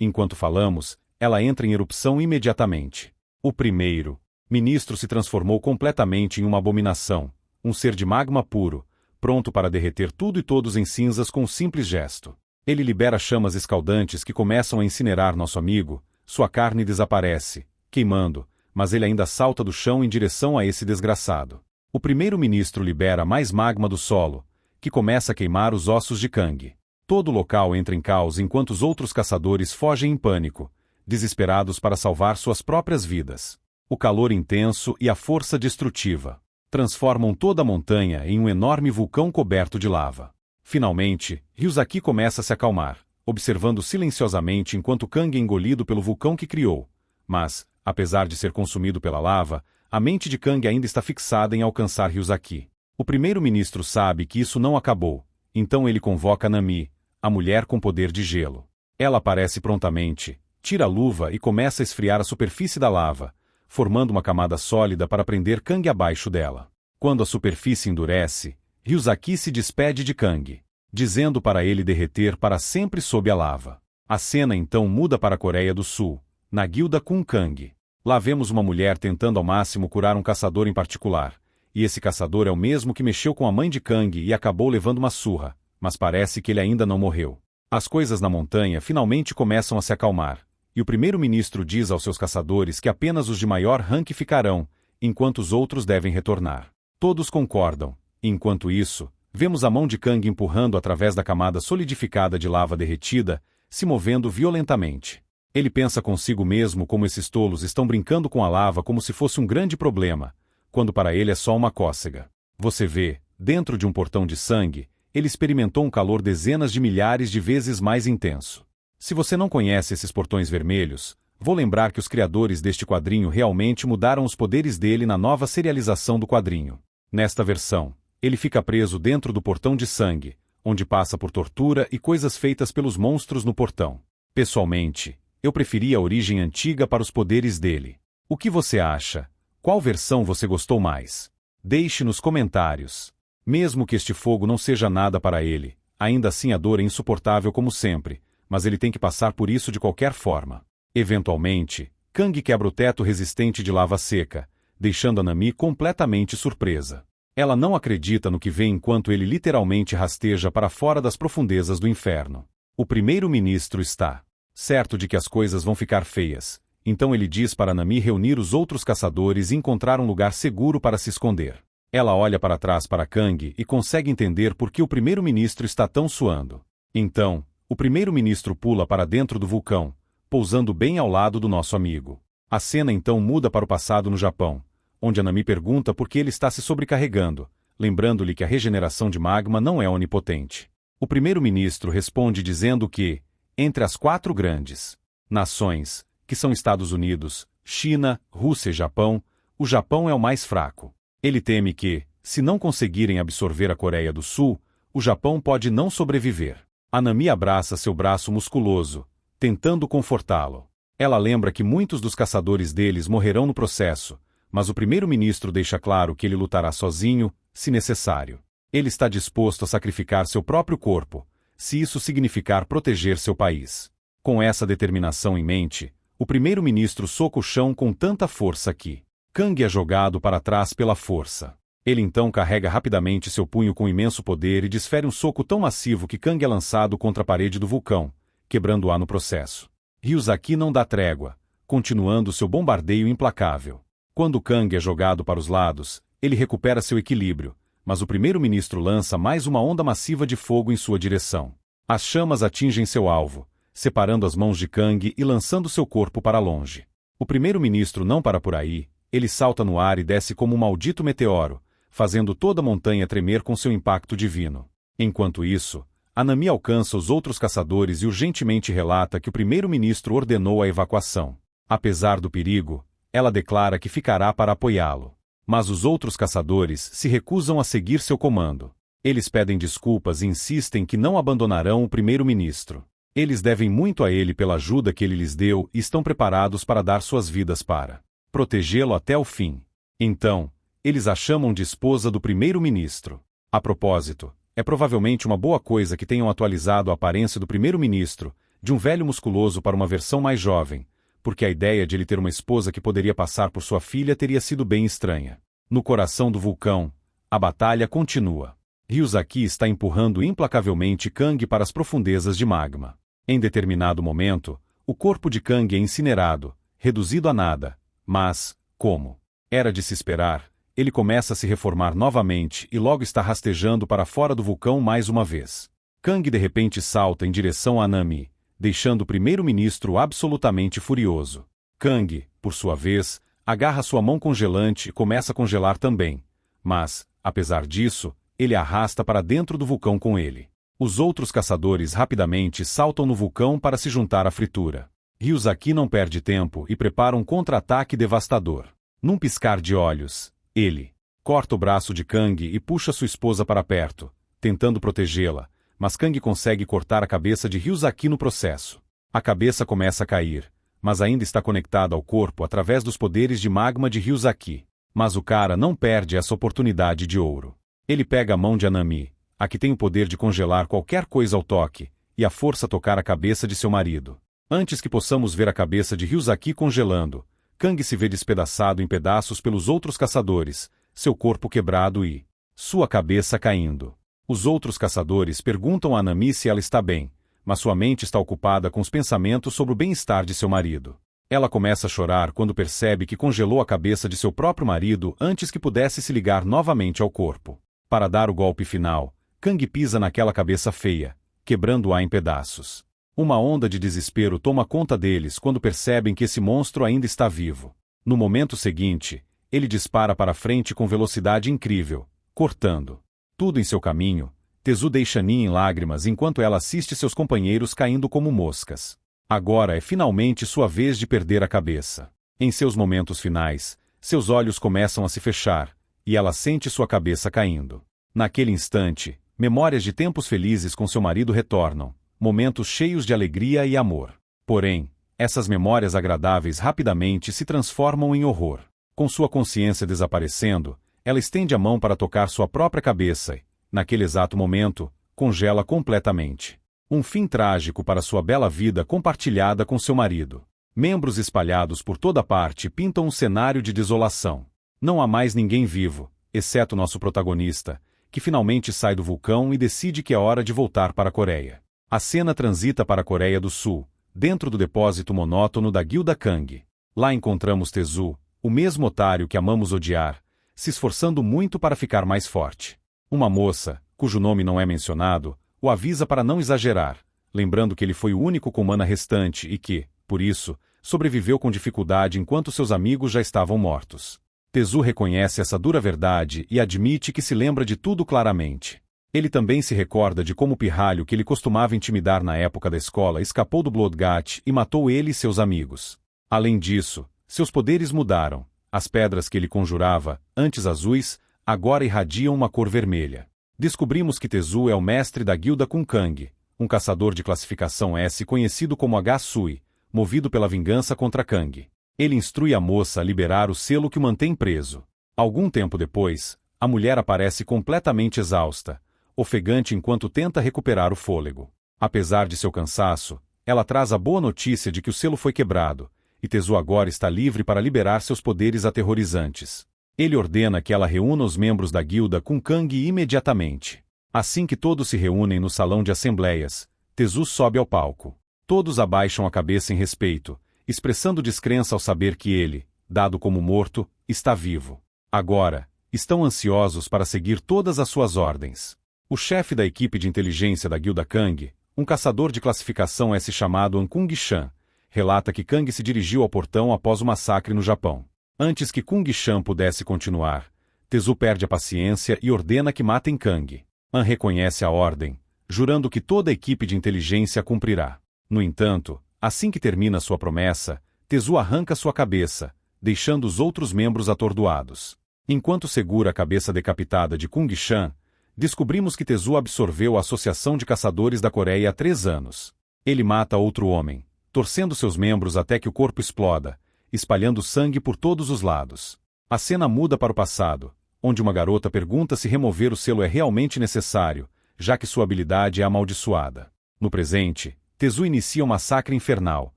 Enquanto falamos, ela entra em erupção imediatamente. O primeiro-ministro se transformou completamente em uma abominação, um ser de magma puro, pronto para derreter tudo e todos em cinzas com um simples gesto. Ele libera chamas escaldantes que começam a incinerar nosso amigo, sua carne desaparece, queimando, mas ele ainda salta do chão em direção a esse desgraçado. O primeiro-ministro libera mais magma do solo, que começa a queimar os ossos de Kang. Todo o local entra em caos enquanto os outros caçadores fogem em pânico, desesperados para salvar suas próprias vidas. O calor intenso e a força destrutiva transformam toda a montanha em um enorme vulcão coberto de lava. Finalmente, Ryuzaki começa a se acalmar, observando silenciosamente enquanto Kang é engolido pelo vulcão que criou. Mas, apesar de ser consumido pela lava, a mente de Kang ainda está fixada em alcançar Ryuzaki. O primeiro-ministro sabe que isso não acabou, então ele convoca Nami, a mulher com poder de gelo. Ela aparece prontamente, tira a luva e começa a esfriar a superfície da lava, formando uma camada sólida para prender Kang abaixo dela. Quando a superfície endurece, Ryuzaki se despede de Kang, dizendo para ele derreter para sempre sob a lava. A cena então muda para a Coreia do Sul, na guilda com Kang. Lá vemos uma mulher tentando ao máximo curar um caçador em particular, e esse caçador é o mesmo que mexeu com a mãe de Kang e acabou levando uma surra, mas parece que ele ainda não morreu. As coisas na montanha finalmente começam a se acalmar, e o primeiro-ministro diz aos seus caçadores que apenas os de maior rank ficarão, enquanto os outros devem retornar. Todos concordam, e enquanto isso, vemos a mão de Kang empurrando através da camada solidificada de lava derretida, se movendo violentamente. Ele pensa consigo mesmo como esses tolos estão brincando com a lava como se fosse um grande problema, quando para ele é só uma cócega. Você vê, dentro de um portão de sangue, ele experimentou um calor dezenas de milhares de vezes mais intenso. Se você não conhece esses portões vermelhos, Vou lembrar que os criadores deste quadrinho realmente mudaram os poderes dele na nova serialização do quadrinho. Nesta versão, ele fica preso dentro do portão de sangue, onde passa por tortura e coisas feitas pelos monstros no portão. Pessoalmente, eu preferi a origem antiga para os poderes dele. O que você acha? Qual versão você gostou mais? Deixe nos comentários. Mesmo que este fogo não seja nada para ele, ainda assim a dor é insuportável como sempre, mas ele tem que passar por isso de qualquer forma. Eventualmente, Kang quebra o teto resistente de lava seca, deixando a Nami completamente surpresa. Ela não acredita no que vê enquanto ele literalmente rasteja para fora das profundezas do inferno. O primeiro-ministro está certo de que as coisas vão ficar feias, então ele diz para Nami reunir os outros caçadores e encontrar um lugar seguro para se esconder. Ela olha para trás para Kang e consegue entender por que o primeiro-ministro está tão suando. Então, o primeiro-ministro pula para dentro do vulcão, pousando bem ao lado do nosso amigo. A cena então muda para o passado no Japão, onde a Nami pergunta por que ele está se sobrecarregando, lembrando-lhe que a regeneração de magma não é onipotente. O primeiro-ministro responde dizendo que, entre as 4 grandes nações, que são Estados Unidos, China, Rússia e Japão, o Japão é o mais fraco. Ele teme que, se não conseguirem absorver a Coreia do Sul, o Japão pode não sobreviver. A Nami abraça seu braço musculoso, tentando confortá-lo. Ela lembra que muitos dos caçadores deles morrerão no processo, mas o primeiro-ministro deixa claro que ele lutará sozinho, se necessário. Ele está disposto a sacrificar seu próprio corpo, se isso significar proteger seu país. Com essa determinação em mente, o primeiro-ministro soca o chão com tanta força que Kang é jogado para trás pela força. Ele então carrega rapidamente seu punho com imenso poder e desfere um soco tão massivo que Kang é lançado contra a parede do vulcão, quebrando-a no processo. Ryuzaki não dá trégua, continuando seu bombardeio implacável. Quando Kang é jogado para os lados, ele recupera seu equilíbrio, mas o primeiro-ministro lança mais uma onda massiva de fogo em sua direção. As chamas atingem seu alvo, separando as mãos de Kang e lançando seu corpo para longe. O primeiro-ministro não para por aí, ele salta no ar e desce como um maldito meteoro, fazendo toda a montanha tremer com seu impacto divino. Enquanto isso, a Nami alcança os outros caçadores e urgentemente relata que o primeiro-ministro ordenou a evacuação. Apesar do perigo, ela declara que ficará para apoiá-lo. Mas os outros caçadores se recusam a seguir seu comando. Eles pedem desculpas e insistem que não abandonarão o primeiro-ministro. Eles devem muito a ele pela ajuda que ele lhes deu e estão preparados para dar suas vidas para protegê-lo até o fim. Então, eles a chamam de esposa do primeiro-ministro. A propósito, é provavelmente uma boa coisa que tenham atualizado a aparência do primeiro-ministro, de um velho musculoso para uma versão mais jovem, porque a ideia de ele ter uma esposa que poderia passar por sua filha teria sido bem estranha. No coração do vulcão, a batalha continua. Ryuzaki está empurrando implacavelmente Kang para as profundezas de magma. Em determinado momento, o corpo de Kang é incinerado, reduzido a nada, mas, como era de se esperar, ele começa a se reformar novamente e logo está rastejando para fora do vulcão mais uma vez. Kang de repente salta em direção a Nami, deixando o primeiro-ministro absolutamente furioso. Kang, por sua vez, agarra sua mão congelante e começa a congelar também. Mas, apesar disso, ele a arrasta para dentro do vulcão com ele. Os outros caçadores rapidamente saltam no vulcão para se juntar à fritura. Ryuzaki não perde tempo e prepara um contra-ataque devastador. Num piscar de olhos, ele corta o braço de Kang e puxa sua esposa para perto, tentando protegê-la, mas Kang consegue cortar a cabeça de Ryuzaki no processo. A cabeça começa a cair, mas ainda está conectada ao corpo através dos poderes de magma de Ryuzaki. Mas o cara não perde essa oportunidade de ouro. Ele pega a mão de Anami, a que tem o poder de congelar qualquer coisa ao toque, e a força tocar a cabeça de seu marido. Antes que possamos ver a cabeça de Ryuzaki congelando, Kang se vê despedaçado em pedaços pelos outros caçadores, seu corpo quebrado e sua cabeça caindo. Os outros caçadores perguntam a Anami se ela está bem, mas sua mente está ocupada com os pensamentos sobre o bem-estar de seu marido. Ela começa a chorar quando percebe que congelou a cabeça de seu próprio marido antes que pudesse se ligar novamente ao corpo. Para dar o golpe final, Kang pisa naquela cabeça feia, quebrando-a em pedaços. Uma onda de desespero toma conta deles quando percebem que esse monstro ainda está vivo. No momento seguinte, ele dispara para frente com velocidade incrível, cortando tudo em seu caminho. Tezu deixa Nin em lágrimas enquanto ela assiste seus companheiros caindo como moscas. Agora é finalmente sua vez de perder a cabeça. Em seus momentos finais, seus olhos começam a se fechar, e ela sente sua cabeça caindo. Naquele instante, memórias de tempos felizes com seu marido retornam, momentos cheios de alegria e amor. Porém, essas memórias agradáveis rapidamente se transformam em horror. Com sua consciência desaparecendo, ela estende a mão para tocar sua própria cabeça e, naquele exato momento, congela completamente. Um fim trágico para sua bela vida compartilhada com seu marido. Membros espalhados por toda parte pintam um cenário de desolação. Não há mais ninguém vivo, exceto nosso protagonista, que finalmente sai do vulcão e decide que é hora de voltar para a Coreia. A cena transita para a Coreia do Sul, dentro do depósito monótono da Guilda Kang. Lá encontramos Tae-soo, o mesmo otário que amamos odiar, se esforçando muito para ficar mais forte. Uma moça, cujo nome não é mencionado, o avisa para não exagerar, lembrando que ele foi o único com mana restante e que, por isso, sobreviveu com dificuldade enquanto seus amigos já estavam mortos. Tae-soo reconhece essa dura verdade e admite que se lembra de tudo claramente. Ele também se recorda de como o pirralho que ele costumava intimidar na época da escola escapou do Bloodgat e matou ele e seus amigos. Além disso, seus poderes mudaram. As pedras que ele conjurava, antes azuis, agora irradiam uma cor vermelha. Descobrimos que Tae-soo é o mestre da Guilda Kang, um caçador de classificação S conhecido como H-Sui, movido pela vingança contra Kang. Ele instrui a moça a liberar o selo que o mantém preso. Algum tempo depois, a mulher aparece completamente exausta, ofegante enquanto tenta recuperar o fôlego. Apesar de seu cansaço, ela traz a boa notícia de que o selo foi quebrado, e Tae-soo agora está livre para liberar seus poderes aterrorizantes. Ele ordena que ela reúna os membros da Guilda Kang imediatamente. Assim que todos se reúnem no salão de assembleias, Tae-soo sobe ao palco. Todos abaixam a cabeça em respeito, expressando descrença ao saber que ele, dado como morto, está vivo. Agora, estão ansiosos para seguir todas as suas ordens. O chefe da equipe de inteligência da Guilda Kang, um caçador de classificação S chamado Kung-chan, relata que Kang se dirigiu ao portão após o massacre no Japão. Antes que Kung-chan pudesse continuar, Tae-soo perde a paciência e ordena que matem Kang. An reconhece a ordem, jurando que toda a equipe de inteligência a cumprirá. No entanto, assim que termina sua promessa, Tae-soo arranca sua cabeça, deixando os outros membros atordoados. Enquanto segura a cabeça decapitada de Kung-chan, descobrimos que Tae-soo absorveu a Associação de Caçadores da Coreia há 3 anos. Ele mata outro homem, torcendo seus membros até que o corpo exploda, espalhando sangue por todos os lados. A cena muda para o passado, onde uma garota pergunta se remover o selo é realmente necessário, já que sua habilidade é amaldiçoada. No presente, Tae-soo inicia um massacre infernal,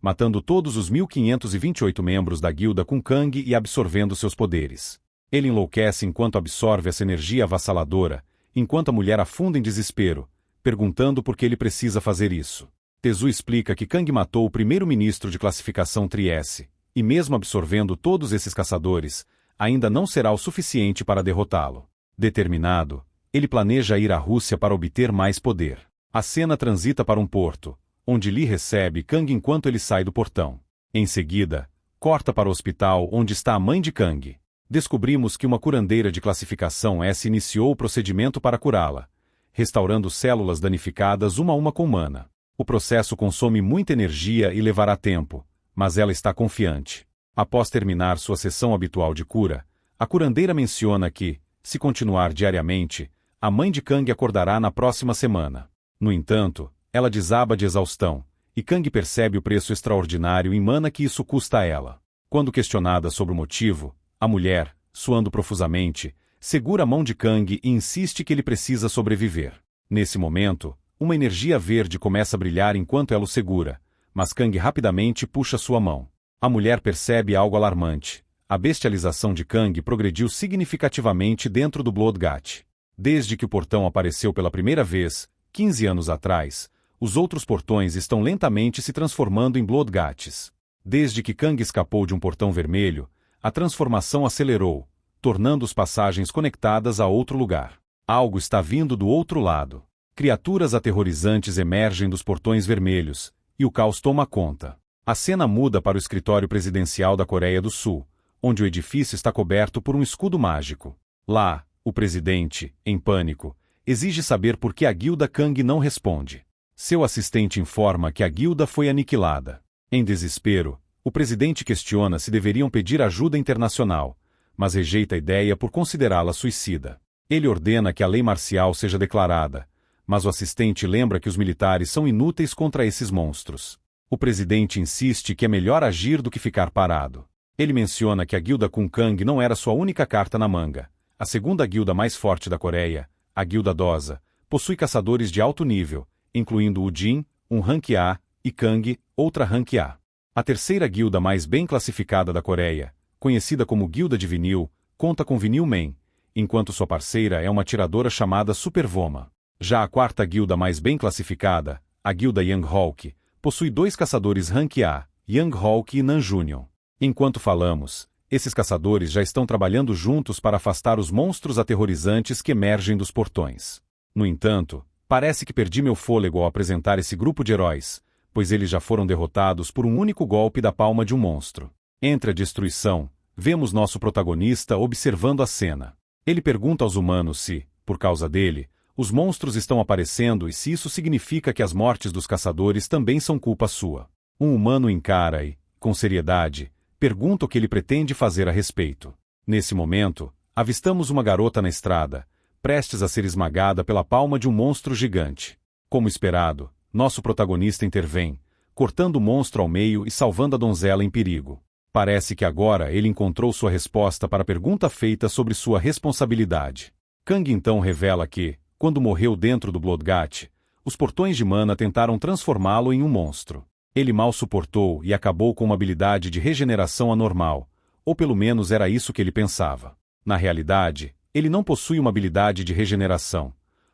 matando todos os 1528 membros da Guilda Kang e absorvendo seus poderes. Ele enlouquece enquanto absorve essa energia avassaladora, enquanto a mulher afunda em desespero, perguntando por que ele precisa fazer isso. Tae-soo explica que Kang matou o primeiro-ministro de classificação Tri-S, e mesmo absorvendo todos esses caçadores, ainda não será o suficiente para derrotá-lo. Determinado, ele planeja ir à Rússia para obter mais poder. A cena transita para um porto, onde Lee recebe Kang enquanto ele sai do portão. Em seguida, corta para o hospital onde está a mãe de Kang. Descobrimos que uma curandeira de classificação S iniciou o procedimento para curá-la, restaurando células danificadas uma a uma com mana. O processo consome muita energia e levará tempo, mas ela está confiante. Após terminar sua sessão habitual de cura, a curandeira menciona que, se continuar diariamente, a mãe de Kang acordará na próxima semana. No entanto, ela desaba de exaustão, e Kang percebe o preço extraordinário em mana que isso custa a ela. Quando questionada sobre o motivo, a mulher, suando profusamente, segura a mão de Kang e insiste que ele precisa sobreviver. Nesse momento, uma energia verde começa a brilhar enquanto ela o segura, mas Kang rapidamente puxa sua mão. A mulher percebe algo alarmante. A bestialização de Kang progrediu significativamente dentro do Bloodgat. Desde que o portão apareceu pela primeira vez, 15 anos atrás, os outros portões estão lentamente se transformando em Bloodgats. Desde que Kang escapou de um portão vermelho, a transformação acelerou, tornando as passagens conectadas a outro lugar. Algo está vindo do outro lado. Criaturas aterrorizantes emergem dos portões vermelhos, e o caos toma conta. A cena muda para o escritório presidencial da Coreia do Sul, onde o edifício está coberto por um escudo mágico. Lá, o presidente, em pânico, exige saber por que a Guilda Kang não responde. Seu assistente informa que a guilda foi aniquilada. Em desespero, o presidente questiona se deveriam pedir ajuda internacional, mas rejeita a ideia por considerá-la suicida. Ele ordena que a lei marcial seja declarada, mas o assistente lembra que os militares são inúteis contra esses monstros. O presidente insiste que é melhor agir do que ficar parado. Ele menciona que a guilda Kun Kang não era sua única carta na manga. A segunda guilda mais forte da Coreia, a Guilda Dosa, possui caçadores de alto nível, incluindo o Jin, um rank A, e Kang, outra rank A. A terceira guilda mais bem classificada da Coreia, conhecida como Guilda de Vinil, conta com Vinil Man, enquanto sua parceira é uma atiradora chamada Supervoma. Já a quarta guilda mais bem classificada, a Guilda Young Hawk, possui 2 caçadores rank A, Young Hawk e Nanjunion. Enquanto falamos, esses caçadores já estão trabalhando juntos para afastar os monstros aterrorizantes que emergem dos portões. No entanto, parece que perdi meu fôlego ao apresentar esse grupo de heróis, pois eles já foram derrotados por um único golpe da palma de um monstro. Entre a destruição, vemos nosso protagonista observando a cena. Ele pergunta aos humanos se, por causa dele, os monstros estão aparecendo e se isso significa que as mortes dos caçadores também são culpa sua. Um humano encara e, com seriedade, pergunta o que ele pretende fazer a respeito. Nesse momento, avistamos uma garota na estrada, prestes a ser esmagada pela palma de um monstro gigante. Como esperado, nosso protagonista intervém, cortando o monstro ao meio e salvando a donzela em perigo. Parece que agora ele encontrou sua resposta para a pergunta feita sobre sua responsabilidade. Kang então revela que, quando morreu dentro do Bloodgat, os portões de mana tentaram transformá-lo em um monstro. Ele mal suportou e acabou com uma habilidade de regeneração anormal, ou pelo menos era isso que ele pensava. Na realidade, ele não possui uma habilidade de regeneração.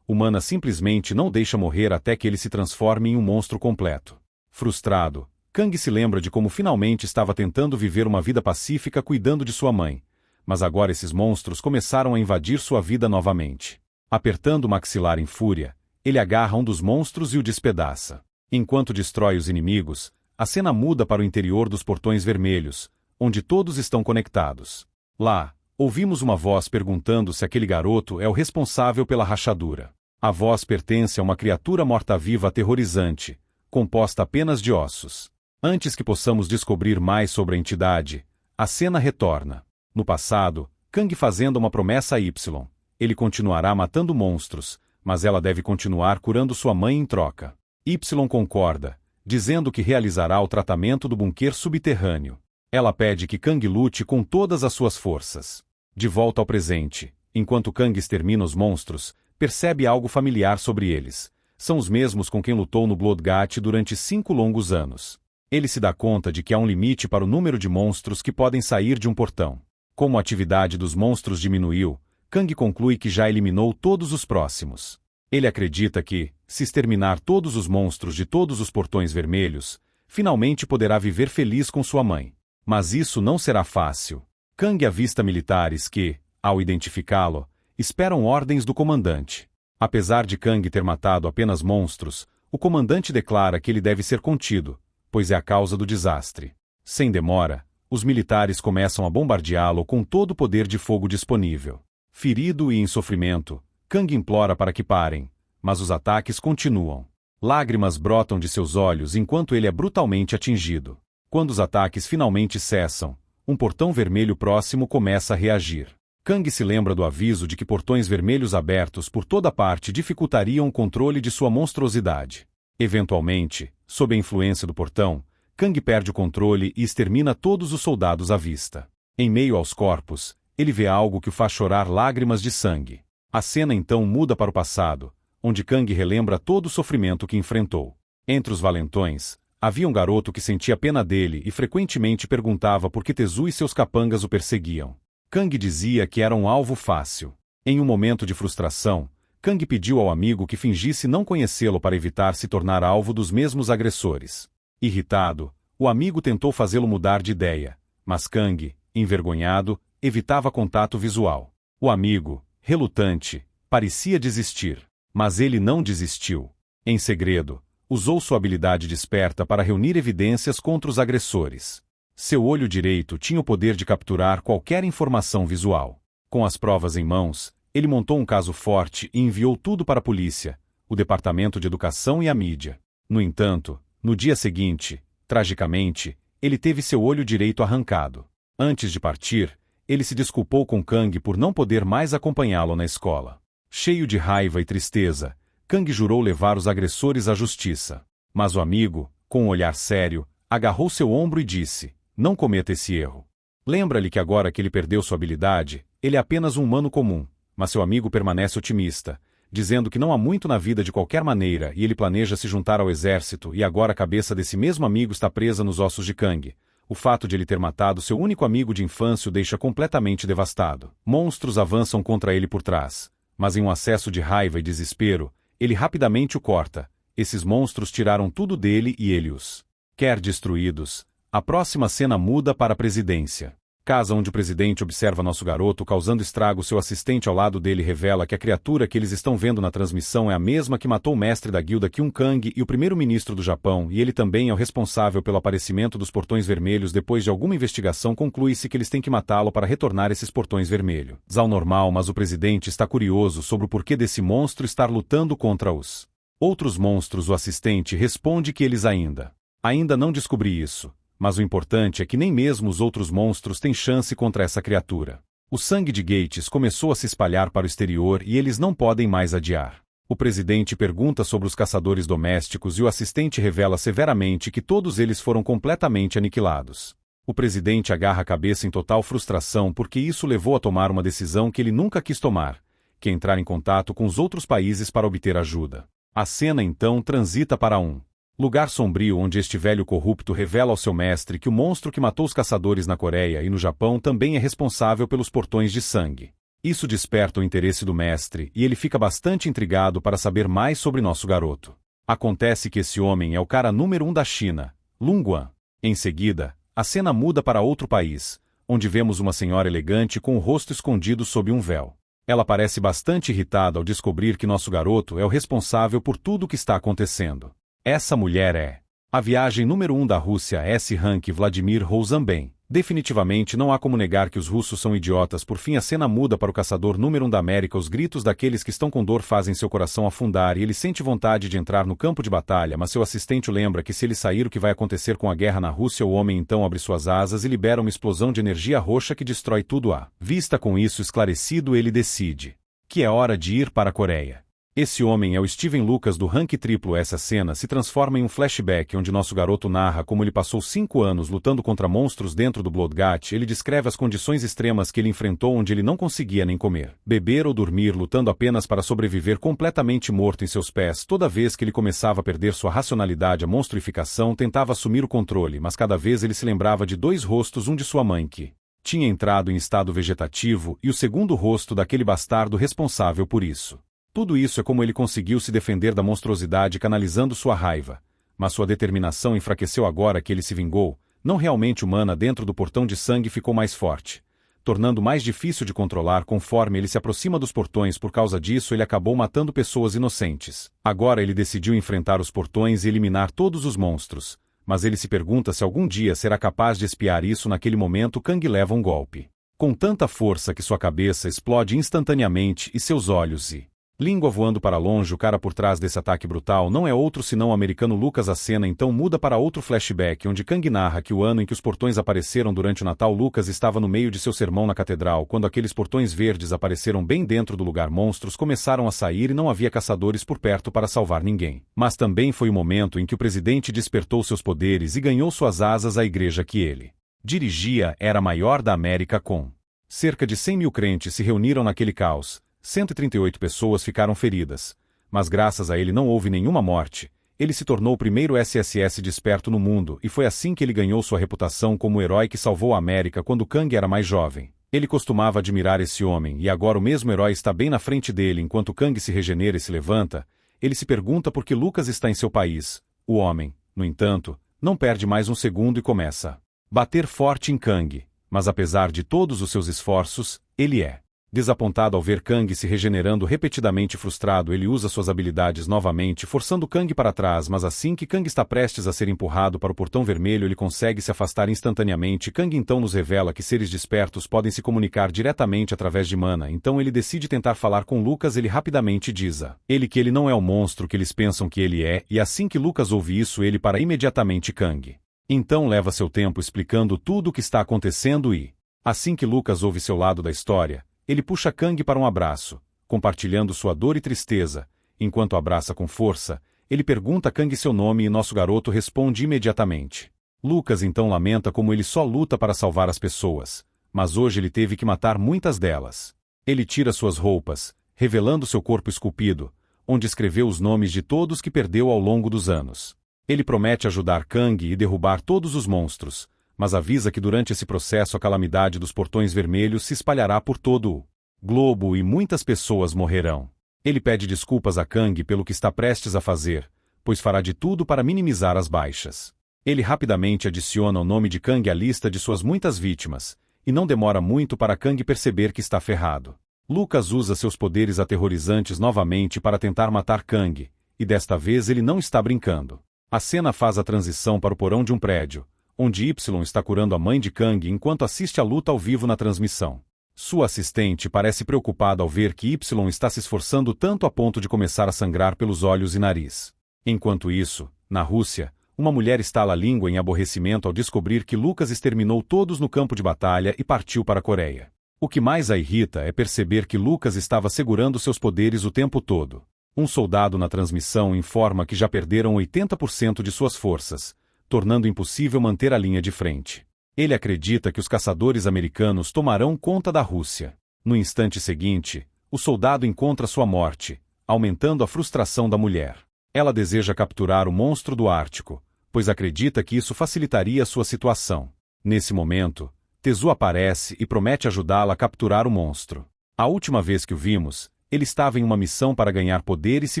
O mana simplesmente não deixa morrer até que ele se transforme em um monstro completo. Frustrado, Kang se lembra de como finalmente estava tentando viver uma vida pacífica cuidando de sua mãe, mas agora esses monstros começaram a invadir sua vida novamente. Apertando o maxilar em fúria, ele agarra um dos monstros e o despedaça. Enquanto destrói os inimigos, a cena muda para o interior dos portões vermelhos, onde todos estão conectados. Lá, ouvimos uma voz perguntando se aquele garoto é o responsável pela rachadura. A voz pertence a uma criatura morta-viva aterrorizante, composta apenas de ossos. Antes que possamos descobrir mais sobre a entidade, a cena retorna. No passado, Kang fazendo uma promessa a Y. Ele continuará matando monstros, mas ela deve continuar curando sua mãe em troca. Y concorda, dizendo que realizará o tratamento do bunker subterrâneo. Ela pede que Kang lute com todas as suas forças. De volta ao presente, enquanto Kang extermina os monstros, percebe algo familiar sobre eles. São os mesmos com quem lutou no Bloodgat durante 5 longos anos. Ele se dá conta de que há um limite para o número de monstros que podem sair de um portão. Como a atividade dos monstros diminuiu, Kang conclui que já eliminou todos os próximos. Ele acredita que, se exterminar todos os monstros de todos os portões vermelhos, finalmente poderá viver feliz com sua mãe. Mas isso não será fácil. Kang avista militares que, ao identificá-lo, esperam ordens do comandante. Apesar de Kang ter matado apenas monstros, o comandante declara que ele deve ser contido, pois é a causa do desastre. Sem demora, os militares começam a bombardeá-lo com todo o poder de fogo disponível. Ferido e em sofrimento, Kang implora para que parem, mas os ataques continuam. Lágrimas brotam de seus olhos enquanto ele é brutalmente atingido. Quando os ataques finalmente cessam, um portão vermelho próximo começa a reagir. Kang se lembra do aviso de que portões vermelhos abertos por toda parte dificultariam o controle de sua monstruosidade. Eventualmente, sob a influência do portão, Kang perde o controle e extermina todos os soldados à vista. Em meio aos corpos, ele vê algo que o faz chorar lágrimas de sangue. A cena então muda para o passado, onde Kang relembra todo o sofrimento que enfrentou. Entre os valentões, havia um garoto que sentia pena dele e frequentemente perguntava por que Tezu e seus capangas o perseguiam. Kang dizia que era um alvo fácil. Em um momento de frustração, Kang pediu ao amigo que fingisse não conhecê-lo para evitar se tornar alvo dos mesmos agressores. Irritado, o amigo tentou fazê-lo mudar de ideia, mas Kang, envergonhado, evitava contato visual. O amigo, relutante, parecia desistir. Mas ele não desistiu. Em segredo, usou sua habilidade desperta para reunir evidências contra os agressores. Seu olho direito tinha o poder de capturar qualquer informação visual. Com as provas em mãos, ele montou um caso forte e enviou tudo para a polícia, o Departamento de Educação e a mídia. No entanto, no dia seguinte, tragicamente, ele teve seu olho direito arrancado. Antes de partir, ele se desculpou com Kang por não poder mais acompanhá-lo na escola. Cheio de raiva e tristeza, Kang jurou levar os agressores à justiça. Mas o amigo, com um olhar sério, agarrou seu ombro e disse: "Não cometa esse erro. Lembra-lhe que agora que ele perdeu sua habilidade, ele é apenas um humano comum." Mas seu amigo permanece otimista, dizendo que não há muito na vida de qualquer maneira e ele planeja se juntar ao exército, e agora a cabeça desse mesmo amigo está presa nos ossos de Kang. O fato de ele ter matado seu único amigo de infância o deixa completamente devastado. Monstros avançam contra ele por trás, mas em um acesso de raiva e desespero, ele rapidamente o corta. Esses monstros tiraram tudo dele e ele os quer destruídos. A próxima cena muda para a presidência. Casa onde o presidente observa nosso garoto causando estrago. Seu assistente ao lado dele revela que a criatura que eles estão vendo na transmissão é a mesma que matou o mestre da guilda Kyun Kang e o primeiro-ministro do Japão, e ele também é o responsável pelo aparecimento dos portões vermelhos. Depois de alguma investigação, conclui-se que eles têm que matá-lo para retornar esses portões vermelhos ao normal, mas o presidente está curioso sobre o porquê desse monstro estar lutando contra os outros monstros. O assistente responde que eles ainda não descobri isso. Mas o importante é que nem mesmo os outros monstros têm chance contra essa criatura. O sangue de Gates começou a se espalhar para o exterior e eles não podem mais adiar. O presidente pergunta sobre os caçadores domésticos e o assistente revela severamente que todos eles foram completamente aniquilados. O presidente agarra a cabeça em total frustração porque isso levou a tomar uma decisão que ele nunca quis tomar, que é entrar em contato com os outros países para obter ajuda. A cena então transita para um lugar sombrio onde este velho corrupto revela ao seu mestre que o monstro que matou os caçadores na Coreia e no Japão também é responsável pelos portões de sangue. Isso desperta o interesse do mestre e ele fica bastante intrigado para saber mais sobre nosso garoto. Acontece que esse homem é o cara número 1 da China, Lun Guan. Em seguida, a cena muda para outro país, onde vemos uma senhora elegante com o rosto escondido sob um véu. Ela parece bastante irritada ao descobrir que nosso garoto é o responsável por tudo o que está acontecendo. Essa mulher é a viagem número 1 da Rússia S-Rank Vladimir Rouzanben. Definitivamente não há como negar que os russos são idiotas. Por fim a cena muda para o caçador número 1 da América. Os gritos daqueles que estão com dor fazem seu coração afundar e ele sente vontade de entrar no campo de batalha, mas seu assistente o lembra que se ele sair o que vai acontecer com a guerra na Rússia. O homem então abre suas asas e libera uma explosão de energia roxa que destrói tudo à vista. Com isso esclarecido, ele decide que é hora de ir para a Coreia. Esse homem é o Steven Lucas do Rank Triplo. Essa cena se transforma em um flashback onde nosso garoto narra como ele passou 5 anos lutando contra monstros dentro do Bloodgat. Ele descreve as condições extremas que ele enfrentou, onde ele não conseguia nem comer, beber ou dormir, lutando apenas para sobreviver, completamente morto em seus pés. Toda vez que ele começava a perder sua racionalidade, a monstrificação tentava assumir o controle, mas cada vez ele se lembrava de 2 rostos, um de sua mãe que tinha entrado em estado vegetativo e o segundo rosto daquele bastardo responsável por isso. Tudo isso é como ele conseguiu se defender da monstruosidade canalizando sua raiva, mas sua determinação enfraqueceu agora que ele se vingou. Não realmente humana dentro do portão de sangue ficou mais forte, tornando mais difícil de controlar conforme ele se aproxima dos portões. Por causa disso ele acabou matando pessoas inocentes. Agora ele decidiu enfrentar os portões e eliminar todos os monstros, mas ele se pergunta se algum dia será capaz de espiar isso. Naquele momento Kang leva um golpe com tanta força que sua cabeça explode instantaneamente e seus olhos e língua voando para longe. O cara por trás desse ataque brutal não é outro senão o americano Lucas. A cena então muda para outro flashback onde Kang narra que o ano em que os portões apareceram durante o Natal, Lucas estava no meio de seu sermão na catedral quando aqueles portões verdes apareceram bem dentro do lugar. Monstros começaram a sair e não havia caçadores por perto para salvar ninguém. Mas também foi o momento em que o presidente despertou seus poderes e ganhou suas asas. A igreja que ele dirigia era a maior da América, com cerca de 100 mil crentes se reuniram naquele caos. 138 pessoas ficaram feridas, mas graças a ele não houve nenhuma morte. Ele se tornou o primeiro SSS desperto no mundo e foi assim que ele ganhou sua reputação como o herói que salvou a América quando Kang era mais jovem. Ele costumava admirar esse homem e agora o mesmo herói está bem na frente dele. Enquanto Kang se regenera e se levanta, ele se pergunta por que Lucas está em seu país. O homem, no entanto, não perde mais um segundo e começa a bater forte em Kang, mas apesar de todos os seus esforços, ele é Desapontado ao ver Kang se regenerando repetidamente frustrado, ele usa suas habilidades novamente, forçando Kang para trás, mas assim que Kang está prestes a ser empurrado para o portão vermelho, ele consegue se afastar instantaneamente. Kang então nos revela que seres despertos podem se comunicar diretamente através de mana, então ele decide tentar falar com Lucas. Ele rapidamente diz a ele que ele não é o monstro que eles pensam que ele é, e assim que Lucas ouve isso, ele para imediatamente Kang. Então leva seu tempo explicando tudo o que está acontecendo e, assim que Lucas ouve seu lado da história, ele puxa Kang para um abraço, compartilhando sua dor e tristeza. Enquanto abraça com força, ele pergunta a Kang seu nome e nosso garoto responde imediatamente. Lucas então lamenta como ele só luta para salvar as pessoas, mas hoje ele teve que matar muitas delas. Ele tira suas roupas, revelando seu corpo esculpido, onde escreveu os nomes de todos que perdeu ao longo dos anos. Ele promete ajudar Kang e derrubar todos os monstros, mas avisa que durante esse processo a calamidade dos portões vermelhos se espalhará por todo o globo e muitas pessoas morrerão. Ele pede desculpas a Kang pelo que está prestes a fazer, pois fará de tudo para minimizar as baixas. Ele rapidamente adiciona o nome de Kang à lista de suas muitas vítimas, e não demora muito para Kang perceber que está ferrado. Lucas usa seus poderes aterrorizantes novamente para tentar matar Kang, e desta vez ele não está brincando. A cena faz a transição para o porão de um prédio, onde Y está curando a mãe de Kang enquanto assiste a luta ao vivo na transmissão. Sua assistente parece preocupada ao ver que Y está se esforçando tanto a ponto de começar a sangrar pelos olhos e nariz. Enquanto isso, na Rússia, uma mulher estala a língua em aborrecimento ao descobrir que Lucas exterminou todos no campo de batalha e partiu para a Coreia. O que mais a irrita é perceber que Lucas estava segurando seus poderes o tempo todo. Um soldado na transmissão informa que já perderam 80% de suas forças, tornando impossível manter a linha de frente. Ele acredita que os caçadores americanos tomarão conta da Rússia. No instante seguinte, o soldado encontra sua morte, aumentando a frustração da mulher. Ela deseja capturar o monstro do Ártico, pois acredita que isso facilitaria sua situação. Nesse momento, Tezu aparece e promete ajudá-la a capturar o monstro. A última vez que o vimos, ele estava em uma missão para ganhar poder e se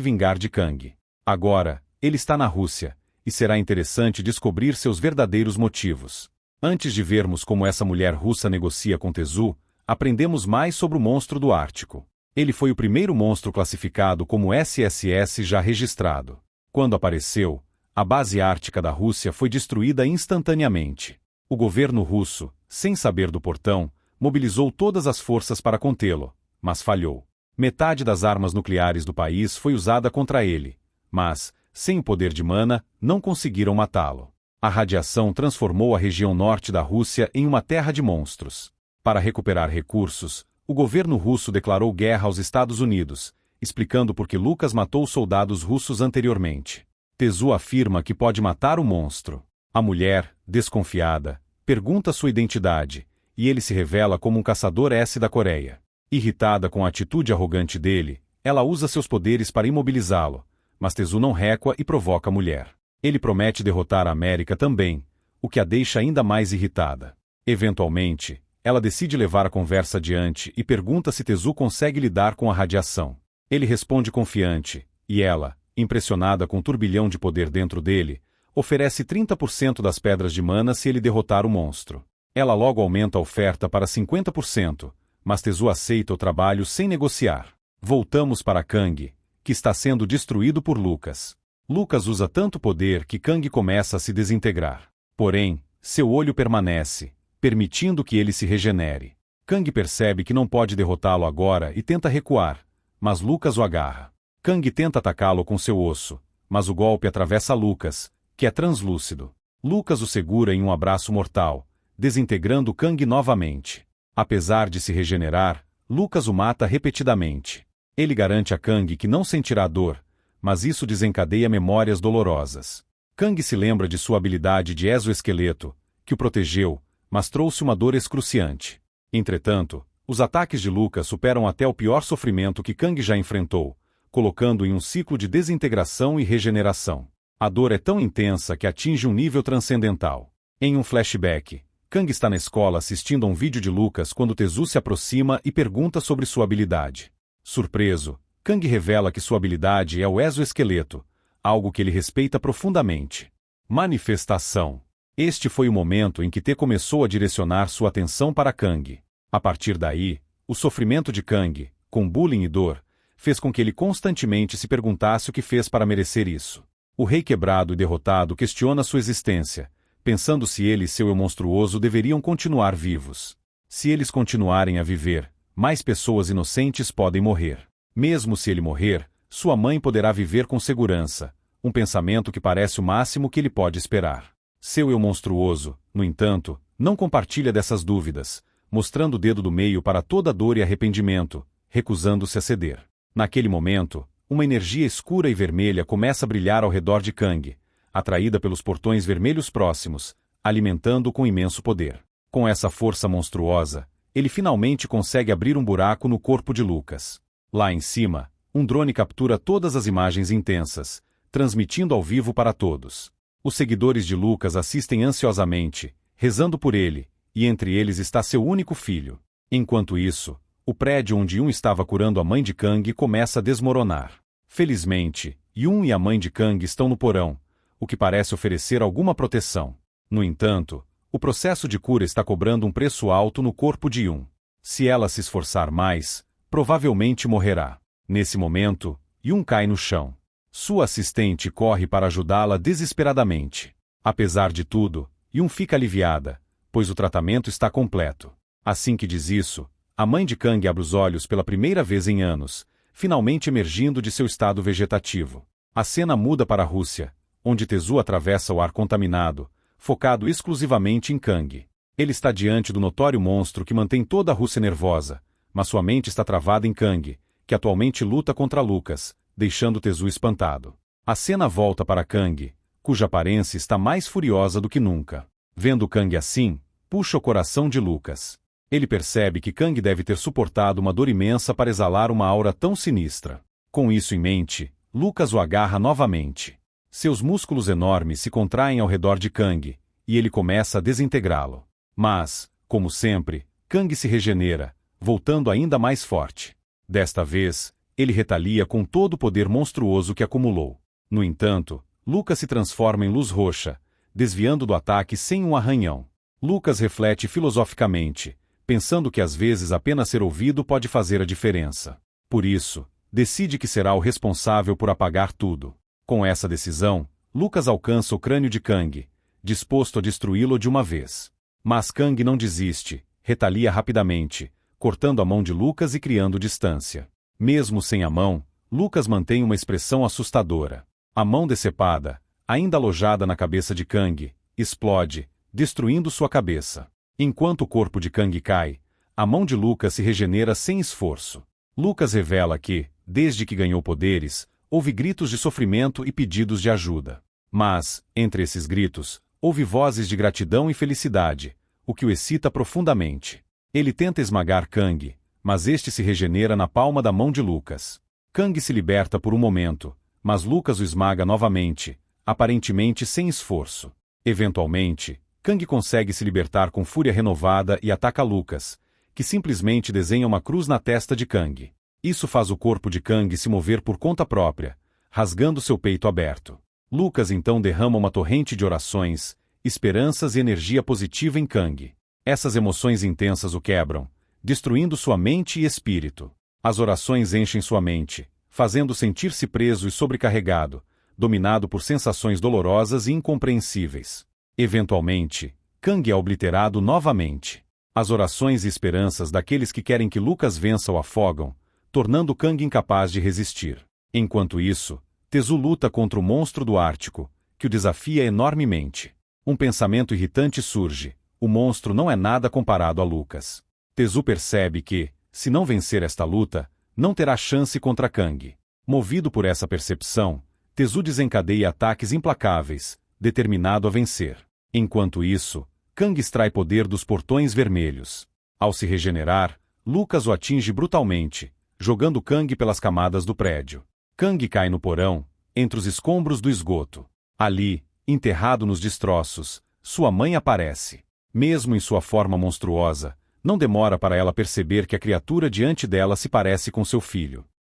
vingar de Kang. Agora, ele está na Rússia, e será interessante descobrir seus verdadeiros motivos. Antes de vermos como essa mulher russa negocia com Tezu, aprendemos mais sobre o monstro do Ártico. Ele foi o primeiro monstro classificado como SSS já registrado. Quando apareceu, a base ártica da Rússia foi destruída instantaneamente. O governo russo, sem saber do portão, mobilizou todas as forças para contê-lo, mas falhou. Metade das armas nucleares do país foi usada contra ele, mas, sem o poder de mana, não conseguiram matá-lo. A radiação transformou a região norte da Rússia em uma terra de monstros. Para recuperar recursos, o governo russo declarou guerra aos Estados Unidos, explicando por que Lucas matou soldados russos anteriormente. Tezu afirma que pode matar o monstro. A mulher, desconfiada, pergunta sua identidade, e ele se revela como um caçador S da Coreia. Irritada com a atitude arrogante dele, ela usa seus poderes para imobilizá-lo, mas Tezu não recua e provoca a mulher. Ele promete derrotar a América também, o que a deixa ainda mais irritada. Eventualmente, ela decide levar a conversa adiante e pergunta se Tezu consegue lidar com a radiação. Ele responde confiante, e ela, impressionada com o turbilhão de poder dentro dele, oferece 30% das pedras de mana se ele derrotar o monstro. Ela logo aumenta a oferta para 50%, mas Tezu aceita o trabalho sem negociar. Voltamos para Kang, que está sendo destruído por Lucas. Lucas usa tanto poder que Kang começa a se desintegrar. Porém, seu olho permanece, permitindo que ele se regenere. Kang percebe que não pode derrotá-lo agora e tenta recuar, mas Lucas o agarra. Kang tenta atacá-lo com seu osso, mas o golpe atravessa Lucas, que é translúcido. Lucas o segura em um abraço mortal, desintegrando Kang novamente. Apesar de se regenerar, Lucas o mata repetidamente. Ele garante a Kang que não sentirá dor, mas isso desencadeia memórias dolorosas. Kang se lembra de sua habilidade de exoesqueleto, que o protegeu, mas trouxe uma dor excruciante. Entretanto, os ataques de Lucas superam até o pior sofrimento que Kang já enfrentou, colocando-o em um ciclo de desintegração e regeneração. A dor é tão intensa que atinge um nível transcendental. Em um flashback, Kang está na escola assistindo a um vídeo de Lucas quando Tezu se aproxima e pergunta sobre sua habilidade. Surpreso, Kang revela que sua habilidade é o exoesqueleto, algo que ele respeita profundamente. Manifestação. Este foi o momento em que T começou a direcionar sua atenção para Kang. A partir daí, O sofrimento de Kang, com bullying e dor, fez com que ele constantemente se perguntasse o que fez para merecer isso. O rei quebrado e derrotado questiona sua existência, pensando se ele e seu eu monstruoso deveriam continuar vivos. Se eles continuarem a viver, mais pessoas inocentes podem morrer. Mesmo se ele morrer, sua mãe poderá viver com segurança, um pensamento que parece o máximo que ele pode esperar. Seu eu monstruoso, no entanto, não compartilha dessas dúvidas, mostrando o dedo do meio para toda dor e arrependimento, recusando-se a ceder. Naquele momento, uma energia escura e vermelha começa a brilhar ao redor de Kang, atraída pelos portões vermelhos próximos, alimentando-o com imenso poder. Com essa força monstruosa, ele finalmente consegue abrir um buraco no corpo de Lucas. Lá em cima, um drone captura todas as imagens intensas, transmitindo ao vivo para todos. Os seguidores de Lucas assistem ansiosamente, rezando por ele, e entre eles está seu único filho. Enquanto isso, o prédio onde Yun estava curando a mãe de Kang começa a desmoronar. Felizmente, Yun e a mãe de Kang estão no porão, o que parece oferecer alguma proteção. No entanto, o processo de cura está cobrando um preço alto no corpo de Yun. Se ela se esforçar mais, provavelmente morrerá. Nesse momento, Yun cai no chão. Sua assistente corre para ajudá-la desesperadamente. Apesar de tudo, Yun fica aliviada, pois o tratamento está completo. Assim que diz isso, a mãe de Kang abre os olhos pela primeira vez em anos, finalmente emergindo de seu estado vegetativo. A cena muda para a Rússia, onde Tezu atravessa o ar contaminado, focado exclusivamente em Kang. Ele está diante do notório monstro que mantém toda a Rússia nervosa, mas sua mente está travada em Kang, que atualmente luta contra Lucas, deixando Tezu espantado. A cena volta para Kang, cuja aparência está mais furiosa do que nunca. Vendo Kang assim, puxa o coração de Lucas. Ele percebe que Kang deve ter suportado uma dor imensa para exalar uma aura tão sinistra. Com isso em mente, Lucas o agarra novamente. Seus músculos enormes se contraem ao redor de Kang, e ele começa a desintegrá-lo. Mas, como sempre, Kang se regenera, voltando ainda mais forte. Desta vez, ele retalia com todo o poder monstruoso que acumulou. No entanto, Lucas se transforma em luz roxa, desviando do ataque sem um arranhão. Lucas reflete filosoficamente, pensando que às vezes apenas ser ouvido pode fazer a diferença. Por isso, decide que será o responsável por apagar tudo. Com essa decisão, Lucas alcança o crânio de Kang, disposto a destruí-lo de uma vez. Mas Kang não desiste, retalia rapidamente, cortando a mão de Lucas e criando distância. Mesmo sem a mão, Lucas mantém uma expressão assustadora. A mão decepada, ainda alojada na cabeça de Kang, explode, destruindo sua cabeça. Enquanto o corpo de Kang cai, a mão de Lucas se regenera sem esforço. Lucas revela que, desde que ganhou poderes, houve gritos de sofrimento e pedidos de ajuda. Mas, entre esses gritos, houve vozes de gratidão e felicidade, o que o excita profundamente. Ele tenta esmagar Kang, mas este se regenera na palma da mão de Lucas. Kang se liberta por um momento, mas Lucas o esmaga novamente, aparentemente sem esforço. Eventualmente, Kang consegue se libertar com fúria renovada e ataca Lucas, que simplesmente desenha uma cruz na testa de Kang. Isso faz o corpo de Kang se mover por conta própria, rasgando seu peito aberto. Lucas então derrama uma torrente de orações, esperanças e energia positiva em Kang. Essas emoções intensas o quebram, destruindo sua mente e espírito. As orações enchem sua mente, fazendo sentir-se preso e sobrecarregado, dominado por sensações dolorosas e incompreensíveis. Eventualmente, Kang é obliterado novamente. As orações e esperanças daqueles que querem que Lucas vença o afogam, tornando Kang incapaz de resistir. Enquanto isso, Tezu luta contra o monstro do Ártico, que o desafia enormemente. Um pensamento irritante surge: o monstro não é nada comparado a Lucas. Tezu percebe que, se não vencer esta luta, não terá chance contra Kang. Movido por essa percepção, Tezu desencadeia ataques implacáveis, determinado a vencer. Enquanto isso, Kang extrai poder dos portões vermelhos. Ao se regenerar, Lucas o atinge brutalmente, jogando Kang pelas camadas do prédio. Kang cai no porão, entre os escombros do esgoto. Ali, enterrado nos destroços, sua mãe aparece. Mesmo em sua forma monstruosa, não demora para ela perceber que a criatura diante dela se parece com seu filho.